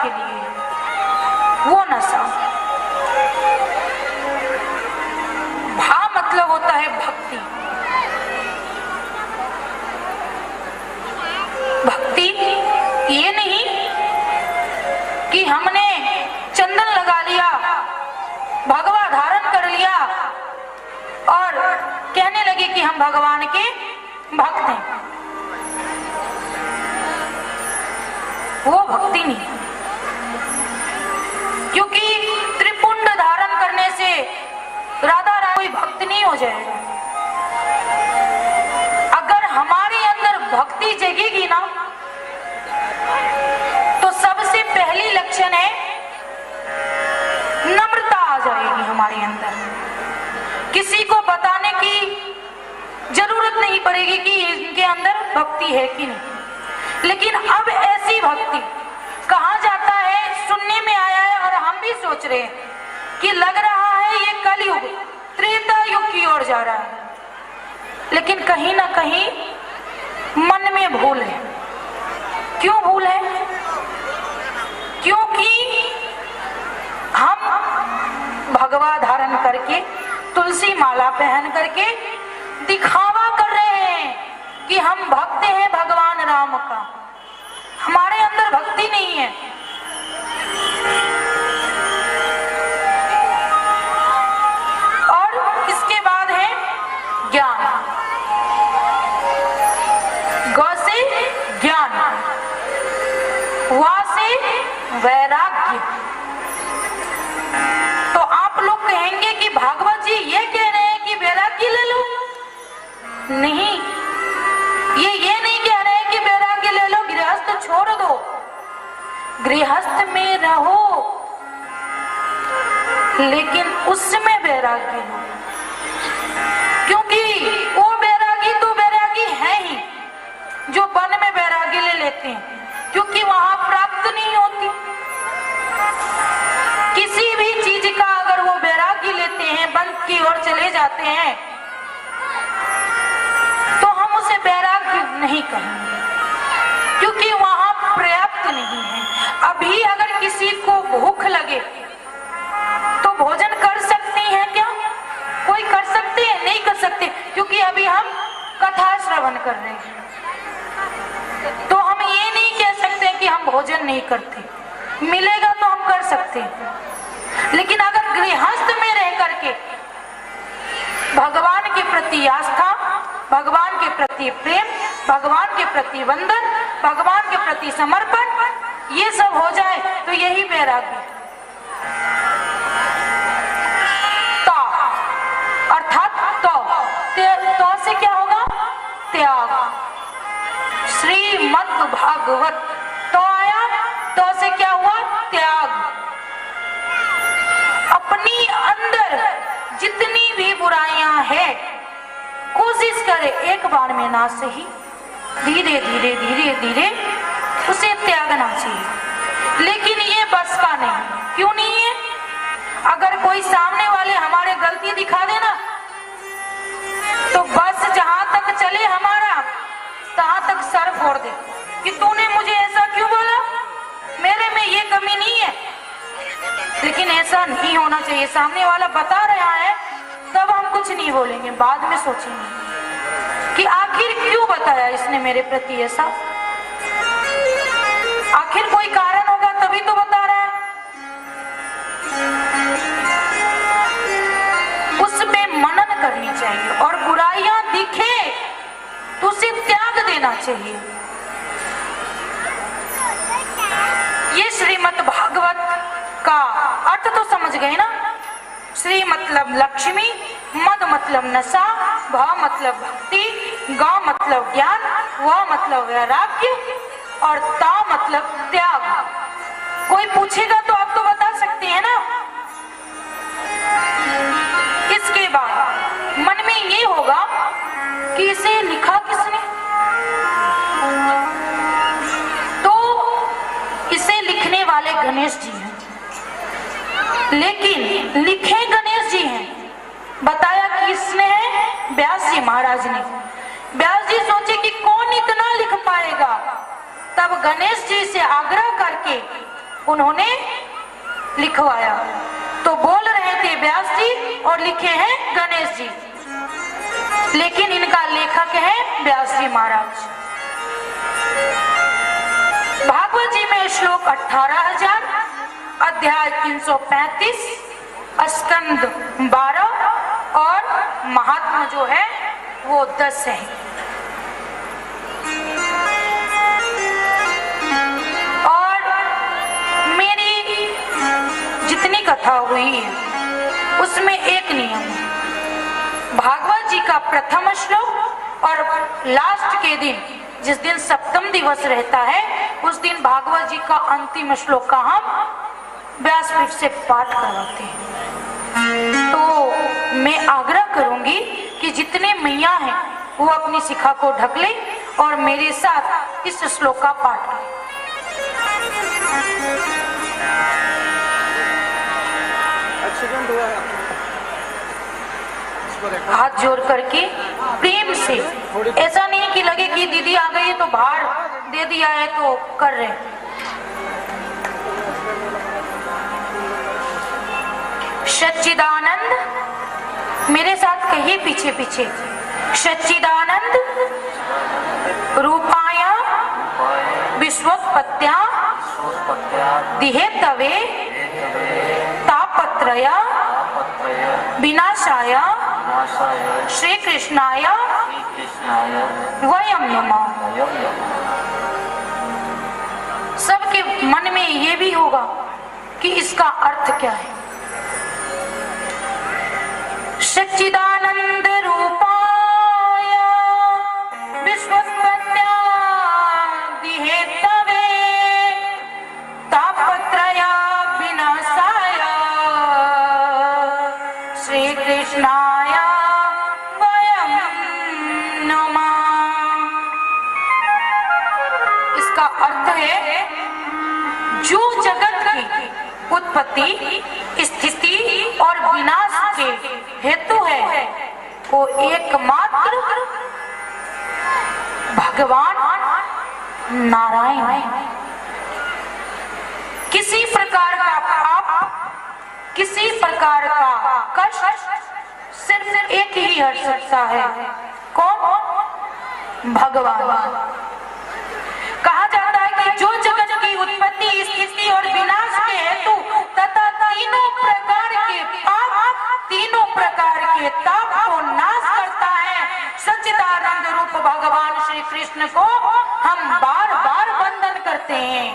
के लिए, वो नशा। भा मतलब होता है भक्ति। भक्ति ये नहीं कि हमने चंदन लगा लिया, भगवा धारण कर लिया और कहने लगे कि हम भगवान के भक्त हैं। वो भक्ति नहीं, क्योंकि त्रिपुंड धारण करने से राधा रानी कोई भक्त नहीं हो जाएगा। अगर हमारे अंदर भक्ति जगेगी ना, तो सबसे पहली लक्षण है नम्रता आ जाएगी हमारे अंदर। किसी को बताने की जरूरत नहीं पड़ेगी कि इनके अंदर भक्ति है कि नहीं। लेकिन अब ऐसी भक्ति कहा जाता है, सुनने में आया है और हम भी सोच रहे हैं कि लग रहा है ये कलयुग त्रेता युग की ओर जा रहा है, लेकिन कहीं ना कहीं मन में भूल है। क्यों भूल है? क्योंकि हम भगवा धारण करके, तुलसी माला पहन करके दिखावा कर रहे हैं कि हम भक्त हैं भगवान राम का। हमारे अंदर भक्ति नहीं है। और इसके बाद है ज्ञान। ग से ज्ञान, वा से वैराग्य। तो आप लोग कहेंगे कि भागवत जी ये कह रहे हैं कि वैराग्य ले लो। नहीं, ये नहीं कह रहे हैं कि वैराग्य ले लो, गृहस्थ छोड़ दो, गृहस्थ में रहो, लेकिन उसमें वैराग्य लो। क्योंकि वो वैरागी तो वैरागी है ही जो वन में वैरागी ले लेते हैं, क्योंकि वहां प्राप्त नहीं होती। किसी भी चीज का अगर वो वैरागी लेते हैं, वन की ओर चले जाते हैं, तो हम उसे वैराग्य नहीं कहेंगे, क्योंकि वहां पर्याप्त नहीं है। अभी अगर किसी को भूख लगे तो भोजन कर सकते हैं क्या? कोई कर सकते हैं? नहीं कर सकते, क्योंकि अभी हम कथा श्रवण कर रहे हैं। तो हम ये नहीं कह सकते कि हम भोजन नहीं करते, मिलेगा तो हम कर सकते हैं। लेकिन अगर गृहस्थ में रह करके भगवान के प्रति आस्था, भगवान के प्रति प्रेम, भगवान के प्रति वंदन, भगवान के प्रति समर्पण, ये सब हो जाए तो यही वैराग्य। अर्थात तो से क्या होगा? त्याग। श्रीमद् भागवत तो आया, तो से क्या हुआ? त्याग। अपनी अंदर जितनी भी बुराइयां हैं, कोशिश करे एक बार में ना सही, धीरे धीरे धीरे धीरे उसे त्यागना चाहिए। लेकिन ये बस का नहीं। क्यों नहीं है? अगर कोई सामने वाले हमारे गलती दिखा देना, तो बस जहां तक चले हमारा, तहां तक सर फोड़ दे कि तूने मुझे ऐसा क्यों बोला, मेरे में ये कमी नहीं है। लेकिन ऐसा नहीं होना चाहिए। सामने वाला बता रहा है तब हम कुछ नहीं बोलेंगे, बाद में सोचेंगे कि आखिर क्यों बताया इसने मेरे प्रति ऐसा। आखिर कोई कारण होगा तभी तो बता रहा है। उसमें मनन करनी चाहिए, और बुराइयां दिखे तो उसे त्याग देना चाहिए। ये श्रीमद् भागवत का अर्थ तो समझ गए ना? श्री मतलब लक्ष्मी, मद मतलब नशा, भ मतलब भक्ति, ग मतलब ज्ञान, व मतलब वैराग्य, और ता मतलब त्याग। कोई पूछेगा तो आप तो बता सकते हैं ना। इसके बाद मन में ये होगा कि इसे लिखा किसने? तो इसे लिखने वाले गणेश जी हैं, लेकिन लिखे गणेश जी हैं, बताया कि इसने है व्यास जी महाराज ने। व्यास जी सोचे कि कौन इतना लिख पाएगा, तब गणेश जी से आग्रह करके उन्होंने लिखवाया। तो बोल रहे थे व्यास जी और लिखे हैं गणेश जी, लेकिन इनका लेखक है व्यास जी महाराज। भागवत जी में श्लोक 18,000, अध्याय 335, स्कंद 12 और महात्मा जो है वो 10 है। और मेरी जितनी कथा हुई है उसमें एक नियम है, भागवत जी का प्रथम श्लोक और लास्ट के दिन जिस दिन सप्तम दिवस रहता है उस दिन भागवत जी का अंतिम श्लोक का हम व्यासपीठ से पाठ करवाते हैं। तो मैं आग्रह करूंगी कि जितने मैया हैं वो अपनी शिखा को ढक ले और मेरे साथ इस श्लोक का पाठ करें। हाथ जोड़ करके प्रेम से, ऐसा नहीं कि लगे कि दीदी आ गई तो भार दे दिया है तो कर रहे। सच्चिदानंद मेरे साथ कहिए पीछे पीछे, सच्चिदानंद रूपाया विश्वोत्पत्त्या दिहेतवे तापत्रया विनाशाय श्री कृष्णाय वयम नमः। सबके मन में ये भी होगा कि इसका अर्थ क्या है। सच्चिदानंद रूपाय विश्वोत्पत्त्या दिहेतवे तापत्रया विनाशाय श्री कृष्णाय वयम नमः। इसका अर्थ है जो जगत की उत्पत्ति, स्थिति और विनाश के हेतु है वो एकमात्र भगवान नारायण है। किसी प्रकार का पाप, किसी प्रकार का कष्ट सिर्फ एक ही हट सकता है, कौन? भगवान। कहा जाता है कि जो जगत की उत्पत्ति, स्थिति और विनाश के हेतु तथा तीनों प्रकार के पाप, तीनों प्रकार के ताप को नाश करता है, सच्चिदानंद रूप भगवान श्री कृष्ण को हम बार बार वंदन करते हैं।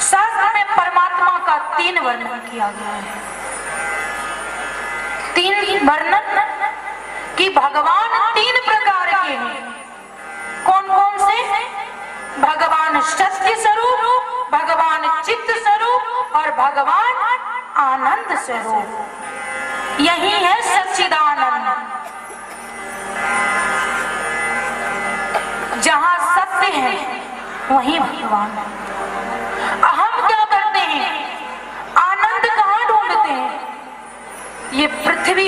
शास्त्र में परमात्मा का 3 वर्णन किया गया है। 3 वर्णन कि भगवान 3 प्रकार के हैं। कौन कौन से? भगवान सत्य स्वरूप, भगवान चित्त स्वरूप और भगवान आनंद स्वरूप। यही है सच्चिदानंद। जहां सत्य है वहीं भगवान है। हम क्या करते हैं? आनंद कहां ढूंढते हैं? ये पृथ्वी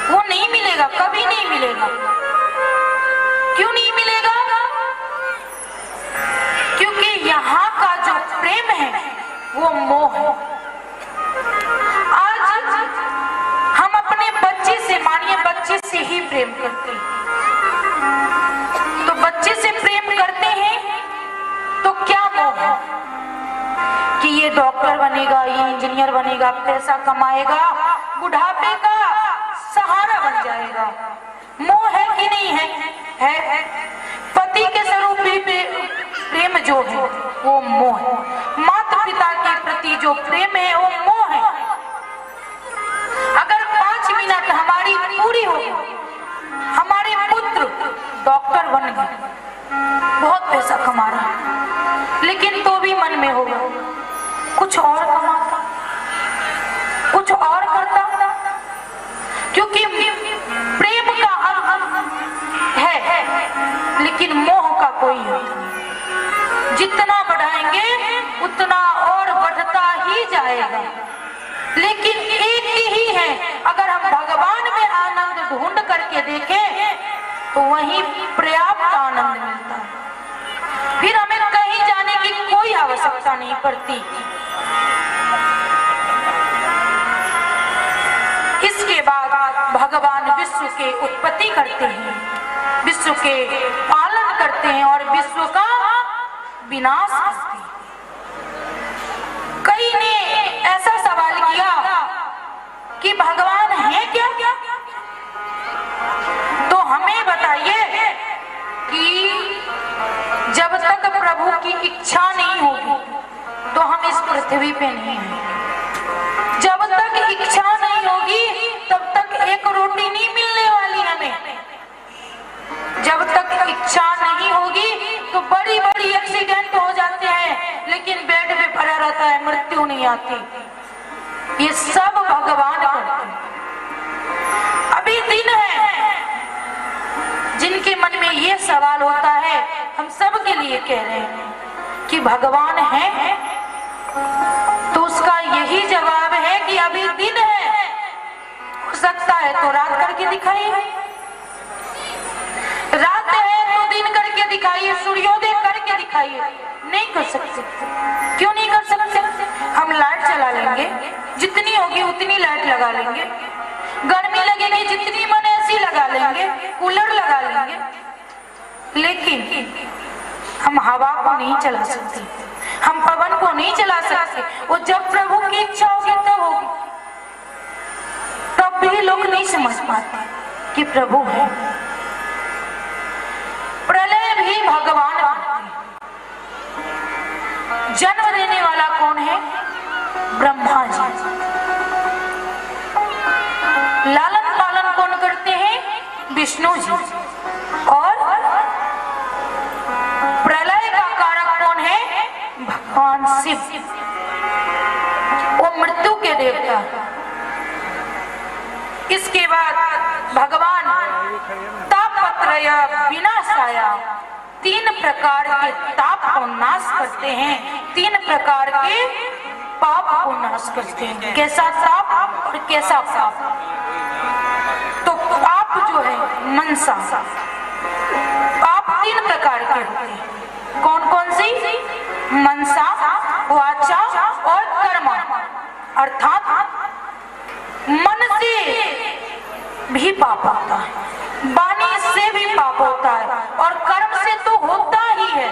वो नहीं मिलेगा, कभी नहीं मिलेगा। क्यों नहीं मिलेगा? क्योंकि यहाँ का जो प्रेम है वो मोह है। आज हम अपने बच्चे से, मानिए बच्चे से ही प्रेम करते हैं, तो बच्चे से प्रेम करते हैं तो क्या मोह है कि ये डॉक्टर बनेगा, ये इंजीनियर बनेगा, पैसा कमाएगा, बुढ़ापे का सहारा बन जाएगा। मोह है कि नहीं है? है। पति के स्वरूप भी प्रेम जो है वो मोह है। माता पिता के प्रति जो प्रेम है वो मोह है। अगर 5 मिनट हमारी पूरी हो, हमारे पुत्र डॉक्टर बन गए, बहुत पैसा कमा रहा है, लेकिन तो भी मन में होगा कुछ और कमाता, कुछ और करता, क्योंकि प्रेम का है लेकिन मोह का कोई है। जितना बढ़ाएंगे उतना और बढ़ता ही जाएगा। लेकिन एक ही है, अगर हम भगवान में आनंद ढूंढ करके देखें तो वहीं पर्याप्त आनंद मिलता है। फिर आवश्यकता नहीं पड़ती। इसके बाद भगवान विश्व के उत्पत्ति करते हैं, विश्व के पालन करते हैं और विश्व का विनाश करते हैं। कई ने ऐसा सवाल किया कि भगवान है क्या? तो हमें बताइए कि जब तक प्रभु की इच्छा नहीं होगी तो हम इस पृथ्वी पे नहीं हैं। जब तक इच्छा नहीं होगी तब तक एक रोटी नहीं मिलने वाली हमें। जब तक इच्छा नहीं होगी तो बड़ी बड़ी एक्सीडेंट हो जाते हैं, लेकिन बेड में पड़ा रहता है, मृत्यु नहीं आती। ये सब भगवान करते हैं। अभी दिन है जिनके मन में ये सवाल होता है, हम सब के लिए कह रहे हैं कि भगवान है, तो उसका यही जवाब है कि अभी दिन है, हो सकता है तो रात करके दिखाइए, रात है तो दिन करके दिखाइए, सूर्योदय करके दिखाइए। नहीं कर सकते। क्यों नहीं कर सकते? हम लाइट चला लेंगे, जितनी होगी उतनी लाइट लगा लेंगे, गर्मी लगेगी जितनी मन ऐसी लगा लेंगे, कूलर लगा लेंगे, लेकिन हम हवा को नहीं चला सकते, हम पवन को नहीं चला सकते। वो जब प्रभु की इच्छा होगी तब होगी। तब भी लोग नहीं समझ पाते कि प्रभु है। प्रलय भी भगवान करते हैं। जन्म देने वाला कौन है? ब्रह्मा जी। लालन पालन कौन करते हैं? विष्णु जी। और प्रलय का कारक कौन है? भगवान शिव। वो मृत्यु के देवता। इसके बाद भगवान तापत्रय विनाशाया, 3 प्रकार के ताप को नाश करते हैं, 3 प्रकार के पाप को नाश करते हैं। कैसा ताप और कैसा पाप? तो पाप जो है मनसा, पाप 3 प्रकार के होते हैं। कौन कौन सी? मनसा, वाचा और कर्म। अर्थात मन से भी पाप होता है, वाणी से भी पाप होता है और कर्म से तो होता ही है।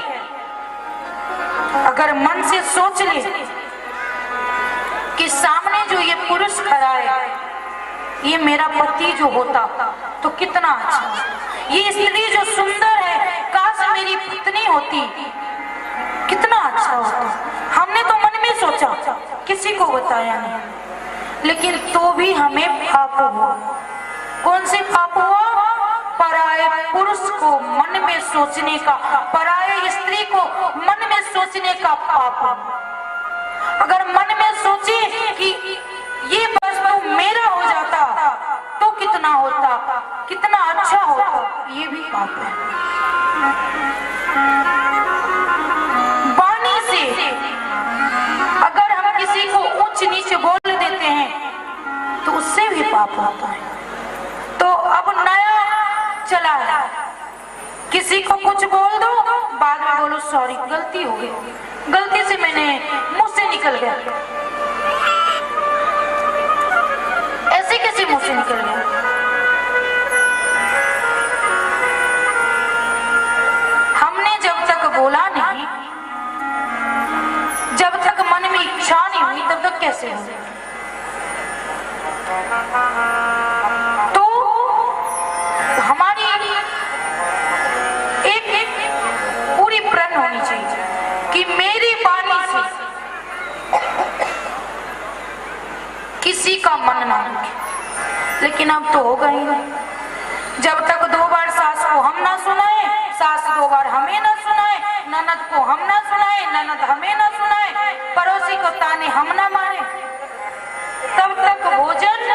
अगर मन से सोच ले कि सामने जो ये पुरुष खड़ा है ये मेरा पति जो होता तो कितना अच्छा, ये स्त्री जो सुंदर है काश मेरी पत्नी होती, कितना अच्छा होता। हमने तो मन में सोचा, किसी को बताया नहीं, लेकिन तो भी हमें पाप हुआ। कौन से पाप हुआ? पराये पुरुष को मन में सोचने का, पराये स्त्री को मन में सोचने का पाप। अगर मन में सोचे कि ये वस्तु मेरा हो जाता तो कितना होता, कितना अच्छा होता, ये भी पाप है। वाणी से अगर हम किसी को ऊंच नीच बोल देते हैं तो उससे भी पाप होता है। तो अब नया चला है, किसी को कुछ बोल दो, बाद में बोलो सॉरी गलती हो गई, गलती से मैंने मुंह से निकल गया। ऐसे कैसे मुंह से निकल गया? हमने जब तक बोला नहीं, जब तक मन में इच्छा नहीं हुई, तब तक कैसे हो? तो हमारी एक पूरी प्रण होनी चाहिए कि मेरी वाणी से किसी का मन ना दुखे। लेकिन अब तो होगा ही नहीं। जब तक 2 बार सास को हम ना सुनाए, सास 2 बार हमें ना सुनाए, ननद को हम ना सुनाए, ननद हमें ना सुनाए, पड़ोसी को ताने हम ना मारे, तब तक भोजन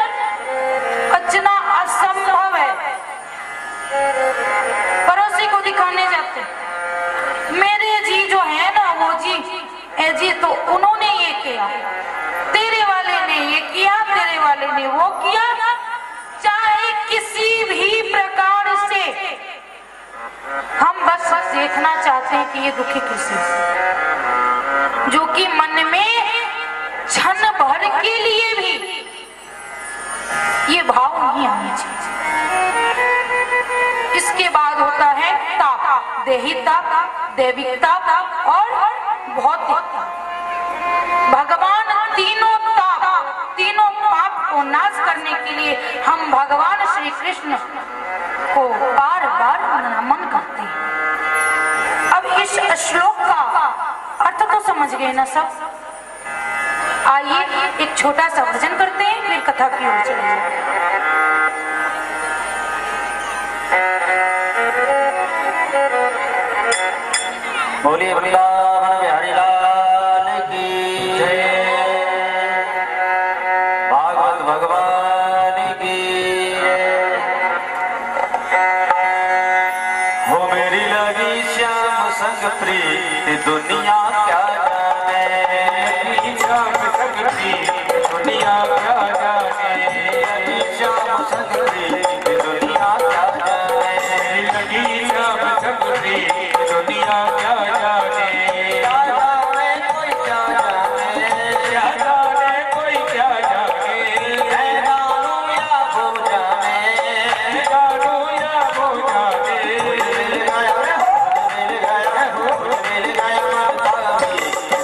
पचना असंभव है। पड़ोसी को दिखाने जाते, मेरे जी जो है ना वो जी, ए जी तो उन्होंने ये किया, तेरे वाले ने ये किया, तेरे वाले ने वो किया। चाहे किसी भी प्रकार से हम बस देखना चाहते हैं कि ये दुखी किसी, जो कि मन में क्षण भर के लिए भी ये भाव नहीं आनी चाहिए। इसके बाद होता है ताप, देही ताप, दैविक ताप और भौतिक ताप। भगवान तीनों ताप, तीनों पाप को नाश करने के लिए हम भगवान श्री कृष्ण को बार बार नमन करते हैं। अब इस श्लोक का अर्थ तो समझ गए ना सब? आइए एक छोटा सा भजन करते हैं, फिर कथा की ओर चलेंगे। बोलिए वृंदावन बिहारी लाल की जय, भागवत भगवान की जय। हो मेरी लगी श्याम संग प्रीत दुनिया क्या जाने, श्याम संग प्रीत दुनिया क्या जाने, श्याम संग प्रीत दुनिया क्या जाने, लगी श्याम संग प्रीत दुनिया क्या जाने, क्या जाने कोई क्या जाने, क्या जाने कोई क्या जाने, है जानू या वो जाने, है जानू या वो जाने, मिल गया मिल गया भाभी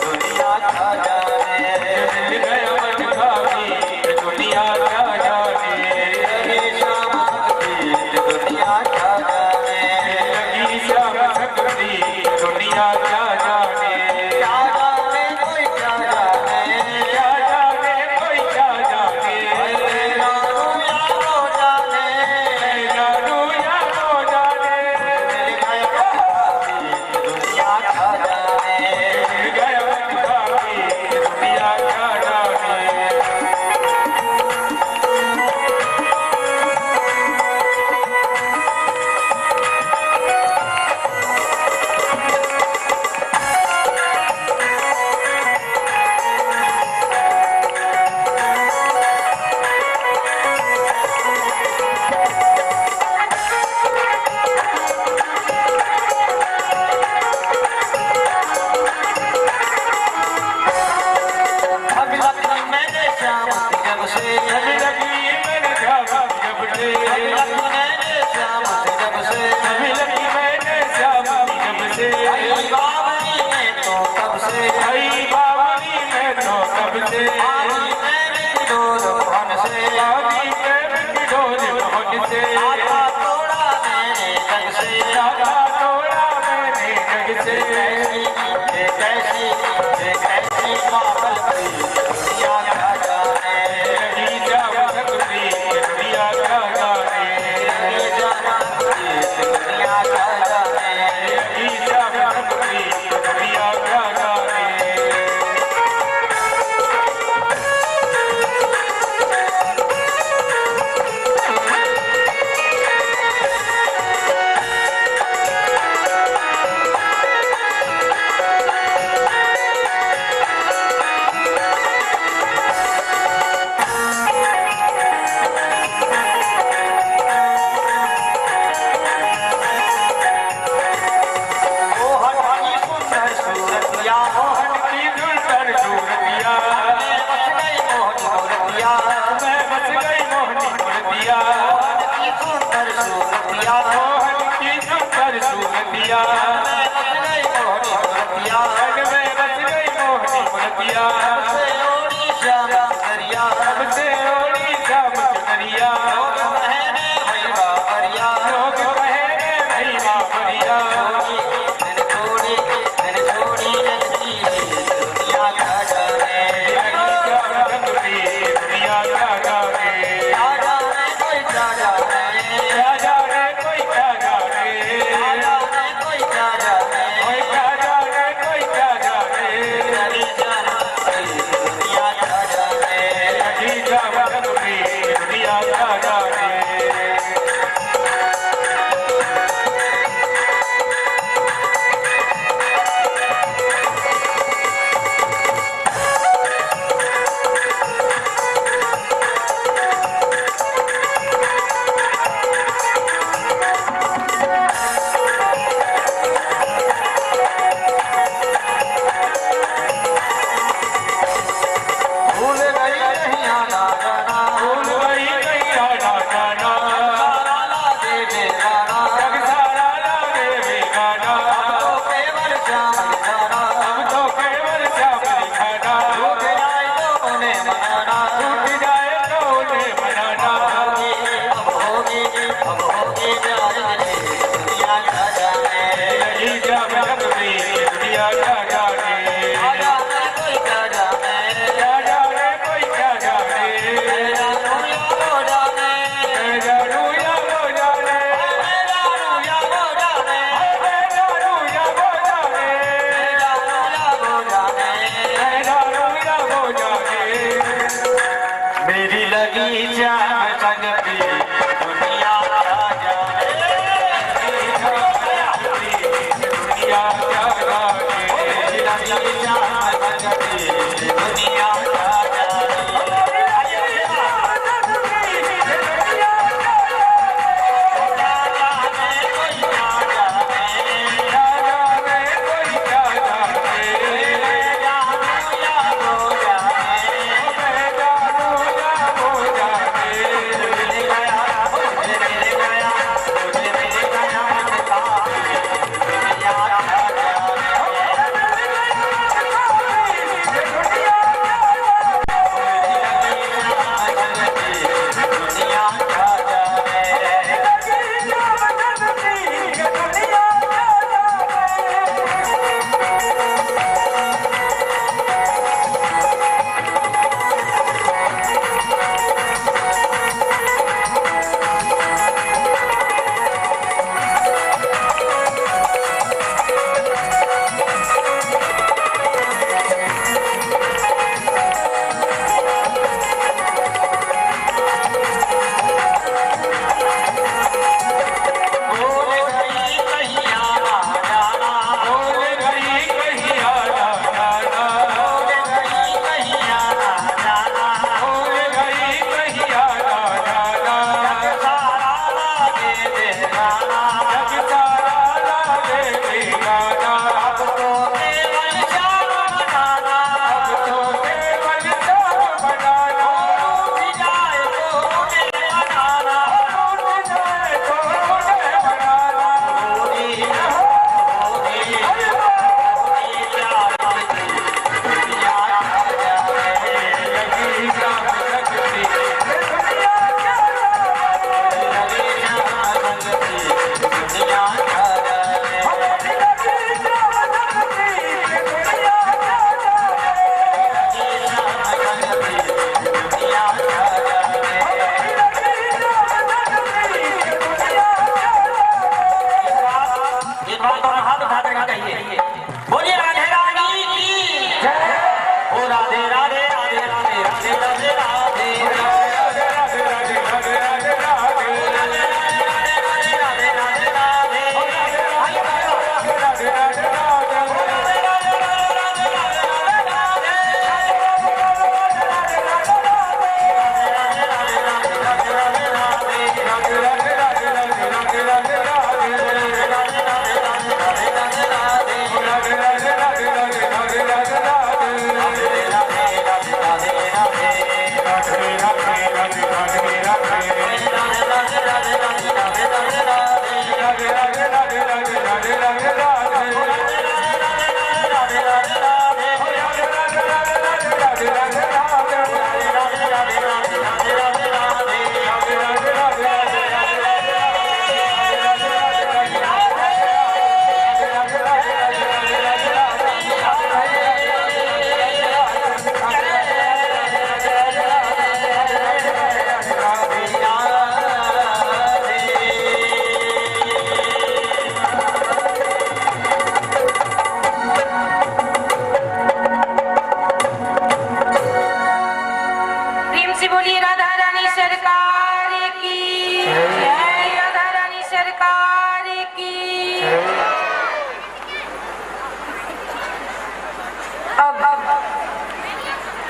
दुनिया क्या जाने, मिल गया भाभी दुनिया क्या जाने, लगी श्याम संग प्रीत दुनिया क्या जाने, लगी श्याम संग प्रीत दुनिया क्या जाने, क्या जाने कोई क्या जाने, क्या जाने कोई क्या जाने, जानू या वो जाने, जानू या वो जाने, मिल गया भाभी दुनिया क्या जाने, मिल गया भाभी दुनिया क्या जाने। अभी लगी मैंने श्याम जब से, अभी लगी मैंने श्याम जब से, अभी लगी मैंने श्याम जब से, अभी लगी मैंने श्याम जब से, आई बावली में तो कब से, आई बावली में तो कब से, आई मेरे डोर भवन से, आई मेरे डोर भवन से, आता तोड़ा मैंने जग से, आता तोड़ा मैंने जग से, कैसी कैसी पागल की दुनिया क्या जाने, लगी श्याम संग प्रीत दुनिया क्या जाने, लगी श्याम संग प्रीत दुनिया क्या जाने, लगी श्याम संग प्रीत दुनिया क्या जाने। मोहन की सुंदर सूरतिया, मोहन की सुंदर सूरतिया, मैं बस गई मोहनी मूर्तिया, मैं बस गई मोहनी मूर्तिया, मोहन की सुंदर सूरतिया, मोहन की सुंदर सूरतिया, मैं बस गई मोहनी मूर्तिया, मैं बस गई मोहनी मूर्तिया, सबसे ओढ़ी श्याम सुंदरिया, सबसे ओढ़ी श्याम सुंदरिया, लोग कहने भई बाबरिया, लोग कहने भई बाबरिया, दिन छोड़ी दिन छोड़ी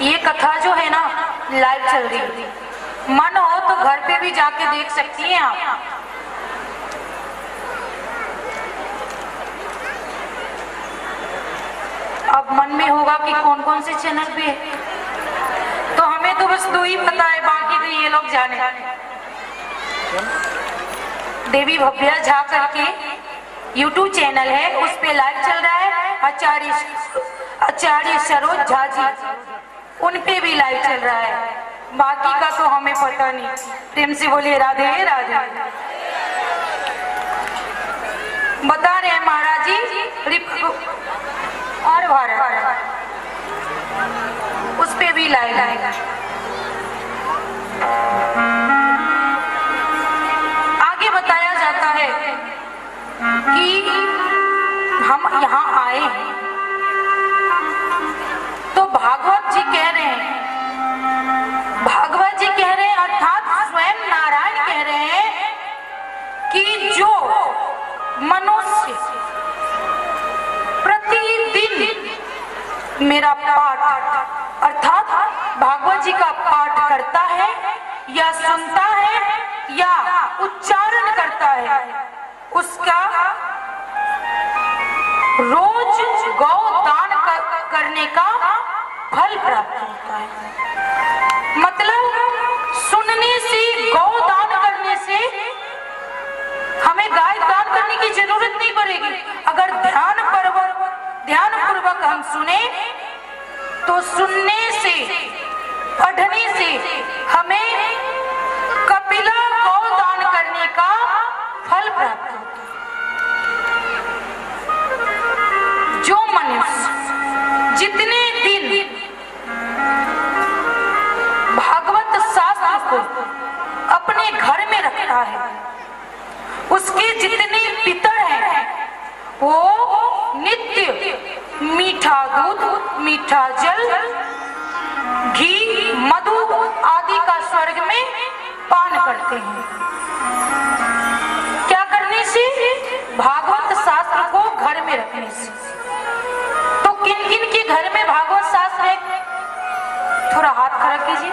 ये कथा जो है ना लाइव चल रही है, मन हो तो घर पे भी जाके देख सकती हैं आप। अब मन में होगा कि कौन कौन से चैनल पे है, तो हमें तो बस 2 ही पता है, बाकी तो ये लोग जाने। देवी भव्या झा करके YouTube चैनल है, उस पे लाइव चल रहा है। आचार्य सरोज झा जी, उन पे भी लाइव चल रहा है, बाकी का तो हमें पता नहीं। प्रेम से बोलिए राधे राधे। बता रहे हैं महाराज जी और भारत, उस पे भी लाइव आएगा। आगे बताया जाता है कि हम यहाँ आए हैं तो भागवत जी कह रहे हैं, अर्थात स्वयं नारायण कह रहे हैं कि जो मनुष्य प्रतिदिन मेरा पाठ अर्थात भागवत जी का पाठ करता है या सुनता है या उच्चारण करता है, उसका रोज गौ दान करने का फल प्राप्त होता है। मतलब सुनने से, गौ दान करने से हमें गाय दान करने की जरूरत नहीं पड़ेगी। अगर ध्यान पूर्वक हम सुने तो सुनने से, पढ़ने से हमें कपिला गौ दान करने का फल प्राप्त होता है। जो मनुष्य जितने दिन भागवत शास्त्र को अपने घर में रखता है, उसके जितने पितर हैं वो नित्य मीठा दूध, मीठा जल, घी, मधु आदि का स्वर्ग में पान करते हैं। क्या करने से? भागवत शास्त्र को घर में रखने से। तो किन किन के घर में भागवत शास्त्र है? थोड़ा हाथ खड़ा कीजिए।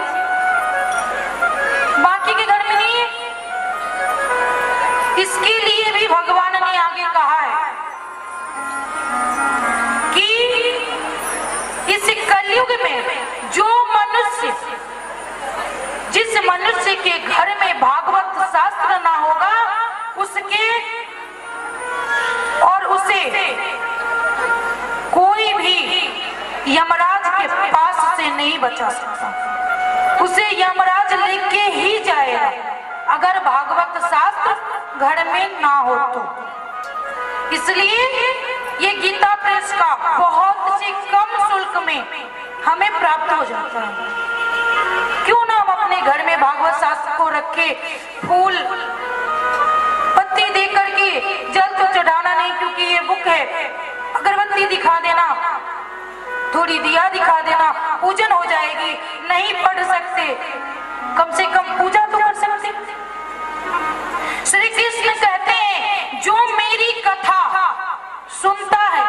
बाकी के घर में नहीं है। इसके लिए भी भगवान ने आगे कहा है कि इस कलयुग में जो मनुष्य, जिस मनुष्य के घर में भागवत शास्त्र ना होगा, उसके और उसे कोई भी यमराज के पास से नहीं बचा सकता। उसे यमराज लेके ही जाएगा अगर भागवत शास्त्र घर में ना हो तो। इसलिए ये गीता प्रेस का बहुत से कम शुल्क में हमें प्राप्त हो जाता है। क्यों ना हम अपने घर में भागवत शास्त्र को रखे, फूल पत्ती दे करके, जल तो चढ़ाना नहीं क्योंकि ये बुक है, अगरबत्ती दिखा देना, थोड़ी दिया दिखा देना, पूजन हो जाएगी। नहीं पढ़ सकते, कम से कम पूजा तो कर सकते। श्री कृष्ण कहते हैं जो मेरी कथा सुनता है,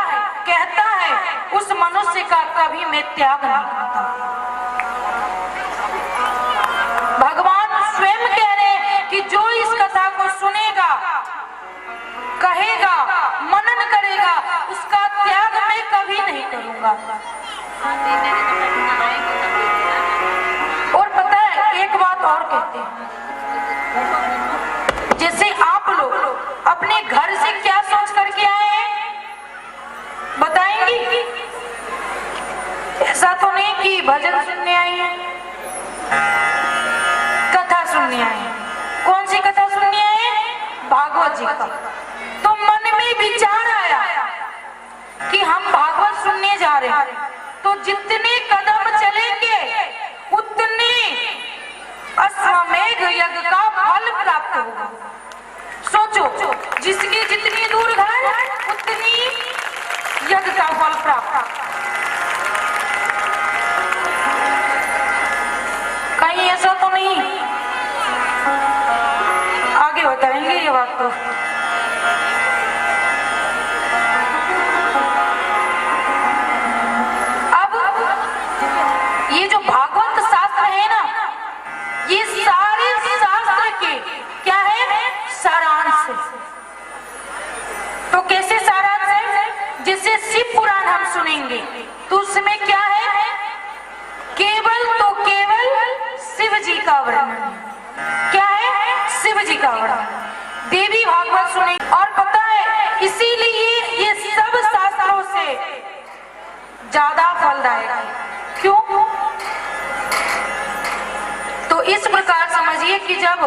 कहता है, उस मनुष्य का कभी मैं त्याग नहीं करता। भगवान स्वयं कह रहे हैं कि जो इस कथा को सुनेगा, कहेगा, मनन करेगा, उसका त्याग मैं कभी नहीं करूंगा। और पता है एक बात और कहते हैं, जैसे आप लोग अपने घर से क्या सोच करके आए हैं बताएंगी? ऐसा तो नहीं कि भजन सुनने आए हैं, कथा सुनने आए हैं। कौन सी कथा सुनने आए हैं? भागवत जी का। तो मन में विचार आया कि हम भागवत सुनने जा रहे हैं, तो जितने कदम चलेंगे उतने अश्वमेध यज्ञ का फल प्राप्त होगा। सोचो, जिसके जितनी दूर घर उतनी यज्ञ का फल प्राप्त। कहीं ऐसा तो नहीं? आगे बताएंगे ये बात तो। अब ये शिव पुराण हम सुनेंगे तो उसमें क्या है, केवल तो केवल शिव जी का वर्णन। क्या है? शिव जी का वर्णन। देवी भागवत सुनेंगे और पता है इसीलिए ये सब शास्त्रों से ज्यादा फलदायक है। क्यों? तो इस प्रकार समझिए कि जब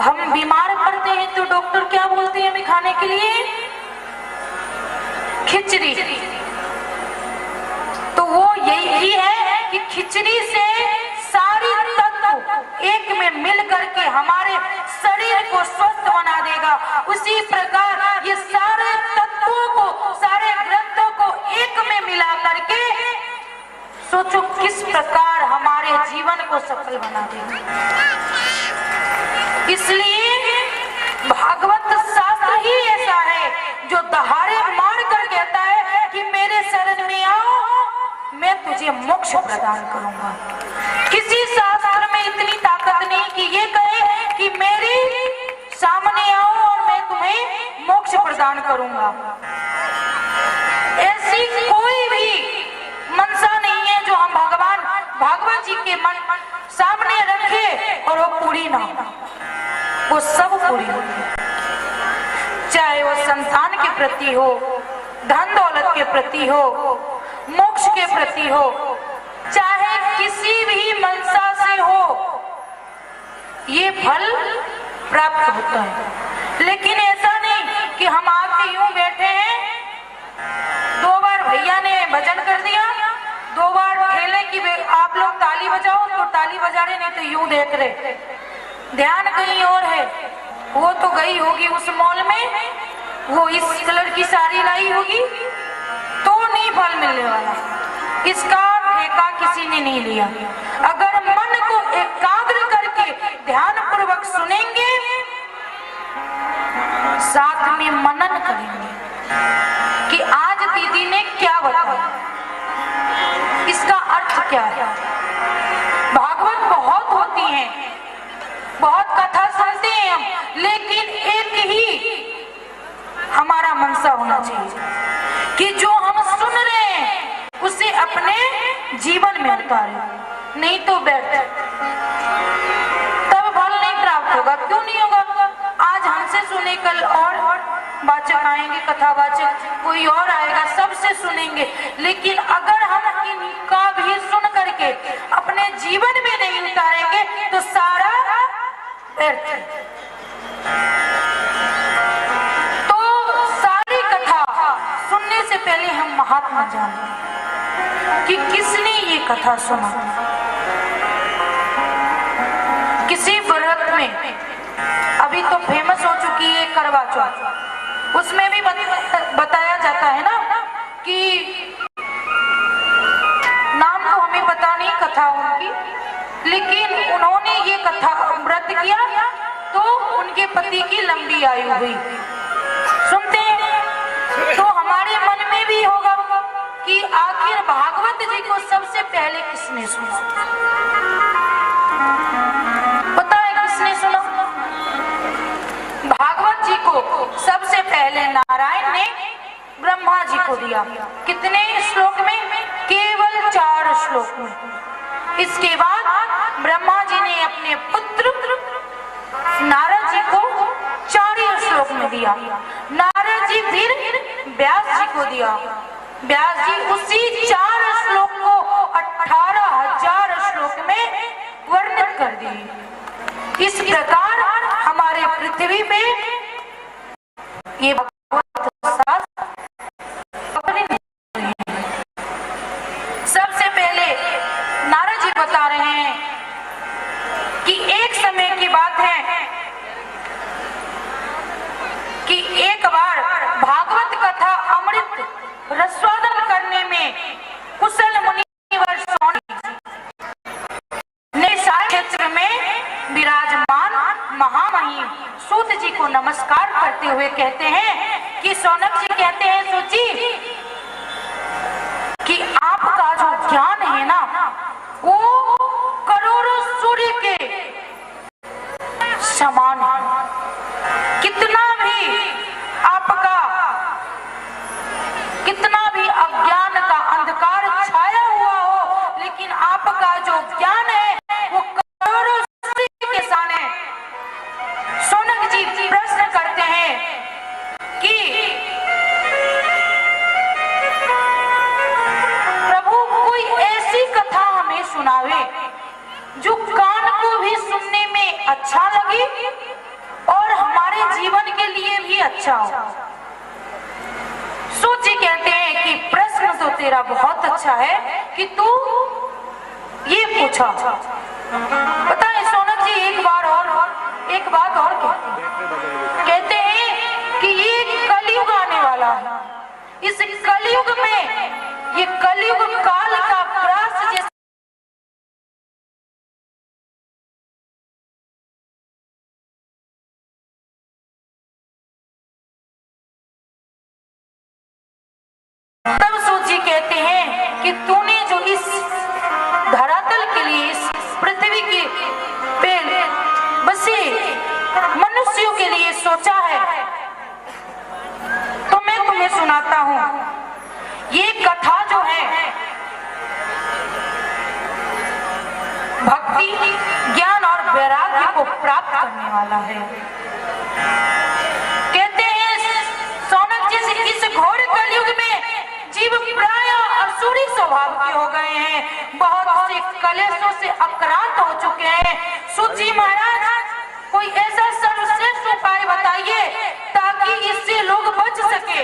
हम बीमार पड़ते हैं तो डॉक्टर क्या बोलते हैं हमें खाने के लिए? खिचड़ी। तो वो यही है कि खिचड़ी से सारी तत्व एक में मिल करके हमारे शरीर को स्वस्थ बना देगा। उसी प्रकार ये सारे तत्वों को, सारे ग्रंथों को एक में मिला करके सोचो किस प्रकार हमारे जीवन को सफल बना देगा। इसलिए भागवत शास्त्र ही ऐसा है जो दहाड़े मार कर कहता है कि मेरे शरण में आओ, मैं तुझे मोक्ष प्रदान करूंगा। किसी शास्त्र में इतनी ताकत नहीं कि ये कहे कि मेरे सामने आओ और मैं तुम्हें मोक्ष प्रदान करूंगा। ऐसी कोई भी मनसा नहीं है जो हम भगवान भागवत जी के मन सामने रखे और वो पूरी ना हो। वो सब पूरी होगी, चाहे वो संतान के प्रति हो, धन दौलत के प्रति हो, मोक्ष के प्रति हो, चाहे किसी भी मनसा से हो, ये फल प्राप्त होता है। लेकिन ऐसा नहीं कि हम आके यूं बैठे हैं, 2 बार भैया ने भजन कर दिया, 2 बार ठेले की आप लोग ताली बजाओ तो ताली बजा रहे, नहीं तो यूं देख रहे, ध्यान कहीं और है। वो तो गई होगी उस मॉल में, वो इस कलर की साड़ी लाई होगी, तो नहीं फल मिलने वाला। इसका ठेका किसी ने नहीं लिया। अगर मन को एकाग्र करके ध्यान पूर्वक सुनेंगे, साथ में मनन करेंगे कि आज दीदी ने क्या बताया, इसका अर्थ क्या है। भागवत बहुत होती है, बहुत कथा सुनते हैं हम, लेकिन एक ही हमारा मनसा होना चाहिए कि जो हम सुन रहे हैं उसे अपने जीवन में उतारें, नहीं तो बैठे तब फल नहीं प्राप्त होगा। क्यों नहीं होगा? आज हमसे सुने, कल और वाचक आएंगे, कथावाचक कोई और आएगा, सबसे सुनेंगे, लेकिन अगर हम इनका भी सुन करके अपने जीवन में नहीं उतारेंगे तो सारा व्यर्थ है। तो सारी कथा सुनने से पहले हम महात्मा जानें कि किसने ये कथा सुना। किसी व्रत में अभी तो फेमस हो चुकी है करवा चौथ, उसमें भी बताया जाता है ना कि नाम तो हमें पता नहीं कथा उनकी, लेकिन उन्होंने ये कथा व्रत किया तो उनके पति की लंबी आयु हुई। सुनते हैं तो हमारे मन में भी होगा कि आखिर भागवत जी को सबसे पहले किसने सुना? पता है किसने सुना? भागवत जी को सबसे पहले नारायण ने ब्रह्मा जी को दिया। कितने श्लोक में? केवल 4 श्लोक में। इसके बाद ब्रह्मा जी ने अपने पुत्र नारद जी को 4 श्लोक में दिया। नारद जी फिर व्यास जी को दिया। व्यास जी उसी 4 श्लोक को 18,000 श्लोक में वर्णित कर दिए। इस प्रकार हमारे पृथ्वी पे ये भगवत शास्त्र सबसे पहले नारद जी बता रहे हैं कि एक समय की बात है कि एक बार भागवत कथा अमृत रसवादन करने में कुशल मुनिवर ने क्षेत्र में विराजमान महामहिम सूत जी को नमस्कार करते हुए कहते हैं कि सौनक जी कहते हैं सूत जी कि आपका जो ज्ञान है ना वो करोड़ों सूर्य के समान है। कितना भी सुनावे, जो कान को भी सुनने में अच्छा लगे और हमारे जीवन के लिए भी अच्छा हो। सूत जी कहते हैं कि प्रश्न तो तेरा बहुत अच्छा है कि तू ये पूछा। पता है सोनक जी एक बात और कहते हैं कि ये कलयुग आने वाला है। इस कलयुग में ये कलयुग काल का ग्रास जैसे तब सूत जी कहते हैं कि तूने जो इस धरातल के लिए, इस पृथ्वी के पे बसे मनुष्यों के लिए सोचा है, तो मैं तुम्हें सुनाता हूं। ये कथा जो है भक्ति, ज्ञान और वैराग्य को प्राप्त करने वाला है। कहते हैं सौनक जी, इस घोर कलयुग में जीव प्राय असुरी स्वभाव के हो गए हैं, बहुत से कलेशों से आक्रांत हो चुके हैं। सूत जी महाराज, कोई ऐसा सर्वश्रेष्ठ उपाय बताइए ताकि इससे लोग बच सके।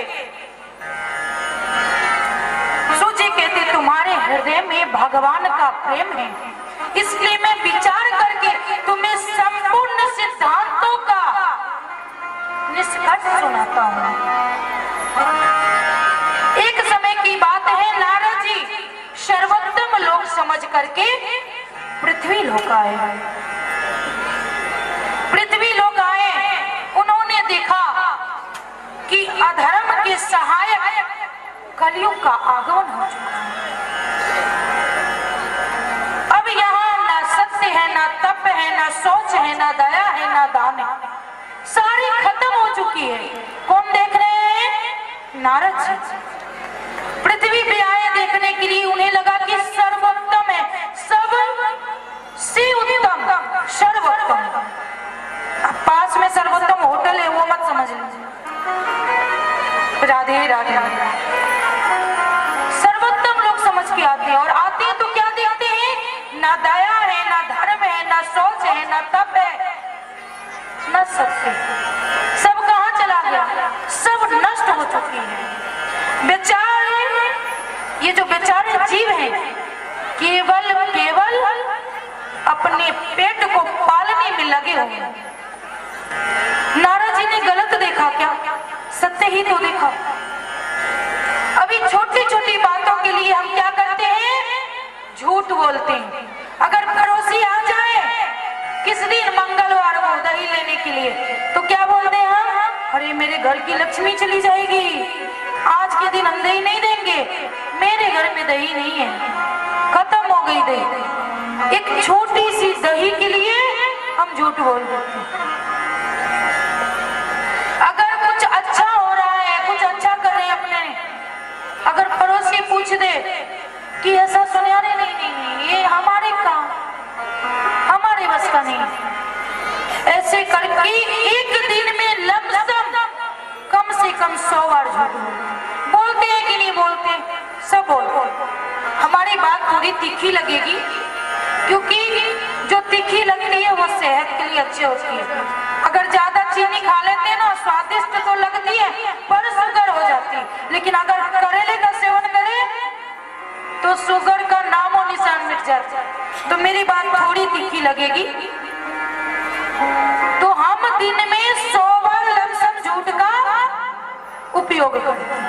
सूत जी कहते, तुम्हारे हृदय में भगवान का प्रेम है, इसलिए मैं विचार करके तुम्हें संपूर्ण सिद्धांतों का निष्कर्ष सुनाता हूं। एक समय की बात है, नारद जी सर्वोत्तम लोक समझ करके पृथ्वी लोक आए। पृथ्वी लोक आए, उन्होंने देखा कि अधर्म के सहायक कलयुग का आगमन हो चुका है। अब यहाँ ना सत्य है, ना तप है, ना सोच है, ना दया है, ना दान है, सारी खत्म हो चुकी है। कौन देख रहे हैं? नारद जी पृथ्वी पे आए देखने के लिए। उन्हें लगा कि सर्वोत्तम है, सब से उत्तम सर्वोत्तम। पास में सर्वोत्तम होटल है, वो मत समझ लीजिए। राधे राधे। सर्वोत्तम लोग समझ के आते हैं, और आते हैं तो क्या देखते हैं? ना दया है, ना धर्म है, ना सोच है, ना तप है, न सत्य। सब कहाँ चला गया? सब नष्ट हो चुकी है। बेचारे, ये जो बेचारे जीव हैं, केवल अपने पेट को पालने में लगे हुए। नारद जी ने गलत देखा क्या? सत्य ही तो देखा। अभी छोटी छोटी बातों के लिए हम क्या करते हैं? झूठ बोलते हैं। अगर पड़ोसी आ जाए किस दिन मंगलवार को दही लेने के लिए, तो क्या बोलते हैं हम? अरे मेरे घर की लक्ष्मी चली जाएगी, आज के दिन हम दही नहीं देंगे, मेरे घर में दही नहीं है, खत्म हो गई दही। एक छोटी सी दही के लिए हम झूठ बोल देते हैं। अगर कुछ अच्छा हो रहा है, कुछ अच्छा कर रहे हैं अपने, अगर पड़ोसी पूछ दे कि ऐसा सुनिया नहीं, ये हमारे काम, हमारे बस का नहीं, ऐसे करके एक दिन में लमसम कम से कम 100 बार झूठ बोलते हैं कि नहीं बोलते? सब बोलते। हमारी बात थोड़ी तीखी लगेगी, क्योंकि जो तीखी लगती है वो सेहत के लिए अच्छी होती है। अगर ज्यादा चीनी खा लेते हैं ना, स्वादिष्ट तो लगती है पर शुगर हो जाती है। लेकिन अगर करेले का सेवन करें तो शुगर का नामो निशान मिट जाता है। तो मेरी बात थोड़ी तीखी लगेगी, तो हम दिन में 100 बार लमसम झूठ का उपयोग करते हैं।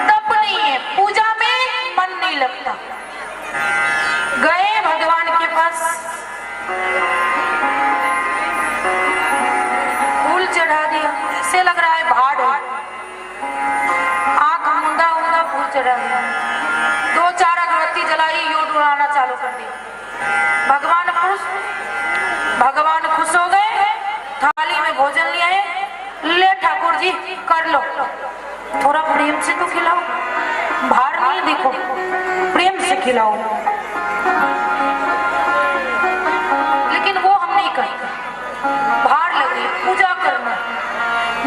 तप नहीं है, पूजा में मन नहीं लगता। गए भगवान के पास, फूल चढ़ा दिया, ऐसे लग रहा है भाड़ है, आंख मूंदा फूल चढ़ा दिया, 2-4 अगरबत्ती जलाई, योड उड़ाना चालू कर दिया। भगवान खुश हो गए, थाली में भोजन ले आए। ले ठाकुर जी कर लो, थोड़ा प्रेम से तो खिलाओ, भार नहीं देखो, प्रेम से खिलाओ। लेकिन वो हम नहीं करते, भार लगे पूजा करना।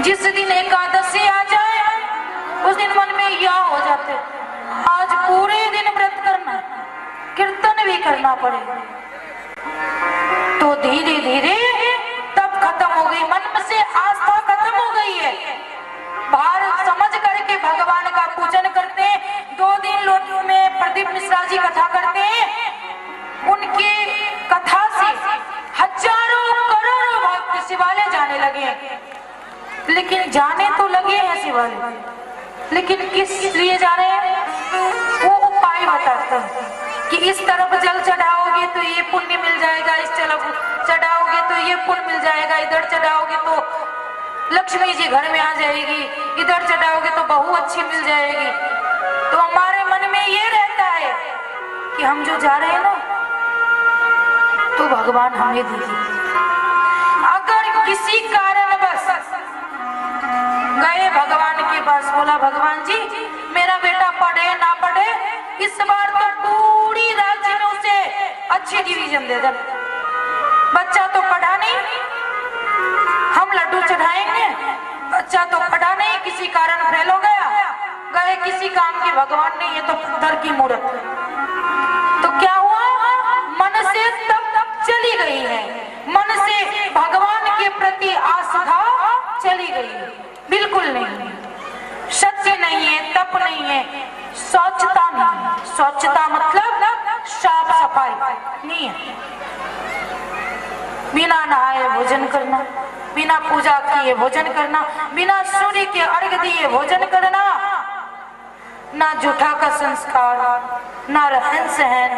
जिस दिन एकादशी आ जाए उस दिन मन में या हो जाते, आज पूरे दिन व्रत करना, कि करना पड़े। तो धीरे धीरे तब खत्म हो गई, मन में से आस्था खत्म हो गई है। बाहर समझ करके भगवान का पूजन करते हैं। 2 दिन लोटियों में प्रदीप मिश्रा जी कथा करते हैं। उनकी कथा से हजारों करोड़ों भक्त शिवालय जाने लगे। लेकिन जाने तो लगे हैं शिवालय, लेकिन किस लिए जा रहे हैं? वो उपाय बताता है कि इस तरफ जल चढ़ाओगे तो ये पुण्य मिल जाएगा, इस तरफ चढ़ाओगे तो ये पुण्य मिल जाएगा, इधर चढ़ाओगे तो लक्ष्मी जी घर में आ जाएगी, इधर चढ़ाओगे तो बहू अच्छी मिल जाएगी। तो हमारे मन में ये रहता है कि हम जो जा रहे हैं ना, तो भगवान हमें देंगे। अगर किसी कारणवश गए भगवान के पास, बोला भगवान जी मेरा बेटा पढ़े ना पढ़े, इस बार तो पूरी राज्य में उसे अच्छी डिवीजन दे दे। बच्चा तो पढ़ा नहीं, हम लड्डू चढ़ाएंगे, बच्चा तो पढ़ा नहीं, किसी कारण फेल हो गया, गए किसी काम के भगवान ने, ये तो पत्थर की मूर्त। तो क्या हुआ? मन से तब चली गई है, मन से भगवान के प्रति आस्था चली गई है। बिल्कुल नहीं, सत्य नहीं है, तप नहीं है, स्वच्छता नहीं। स्वच्छता मतलब साफ सफाई नहीं है। बिना नहाए भोजन करना, बिना पूजा किए भोजन करना, बिना सूर्य के अर्घ दिए भोजन करना, ना जूठा का संस्कार, ना रहन सहन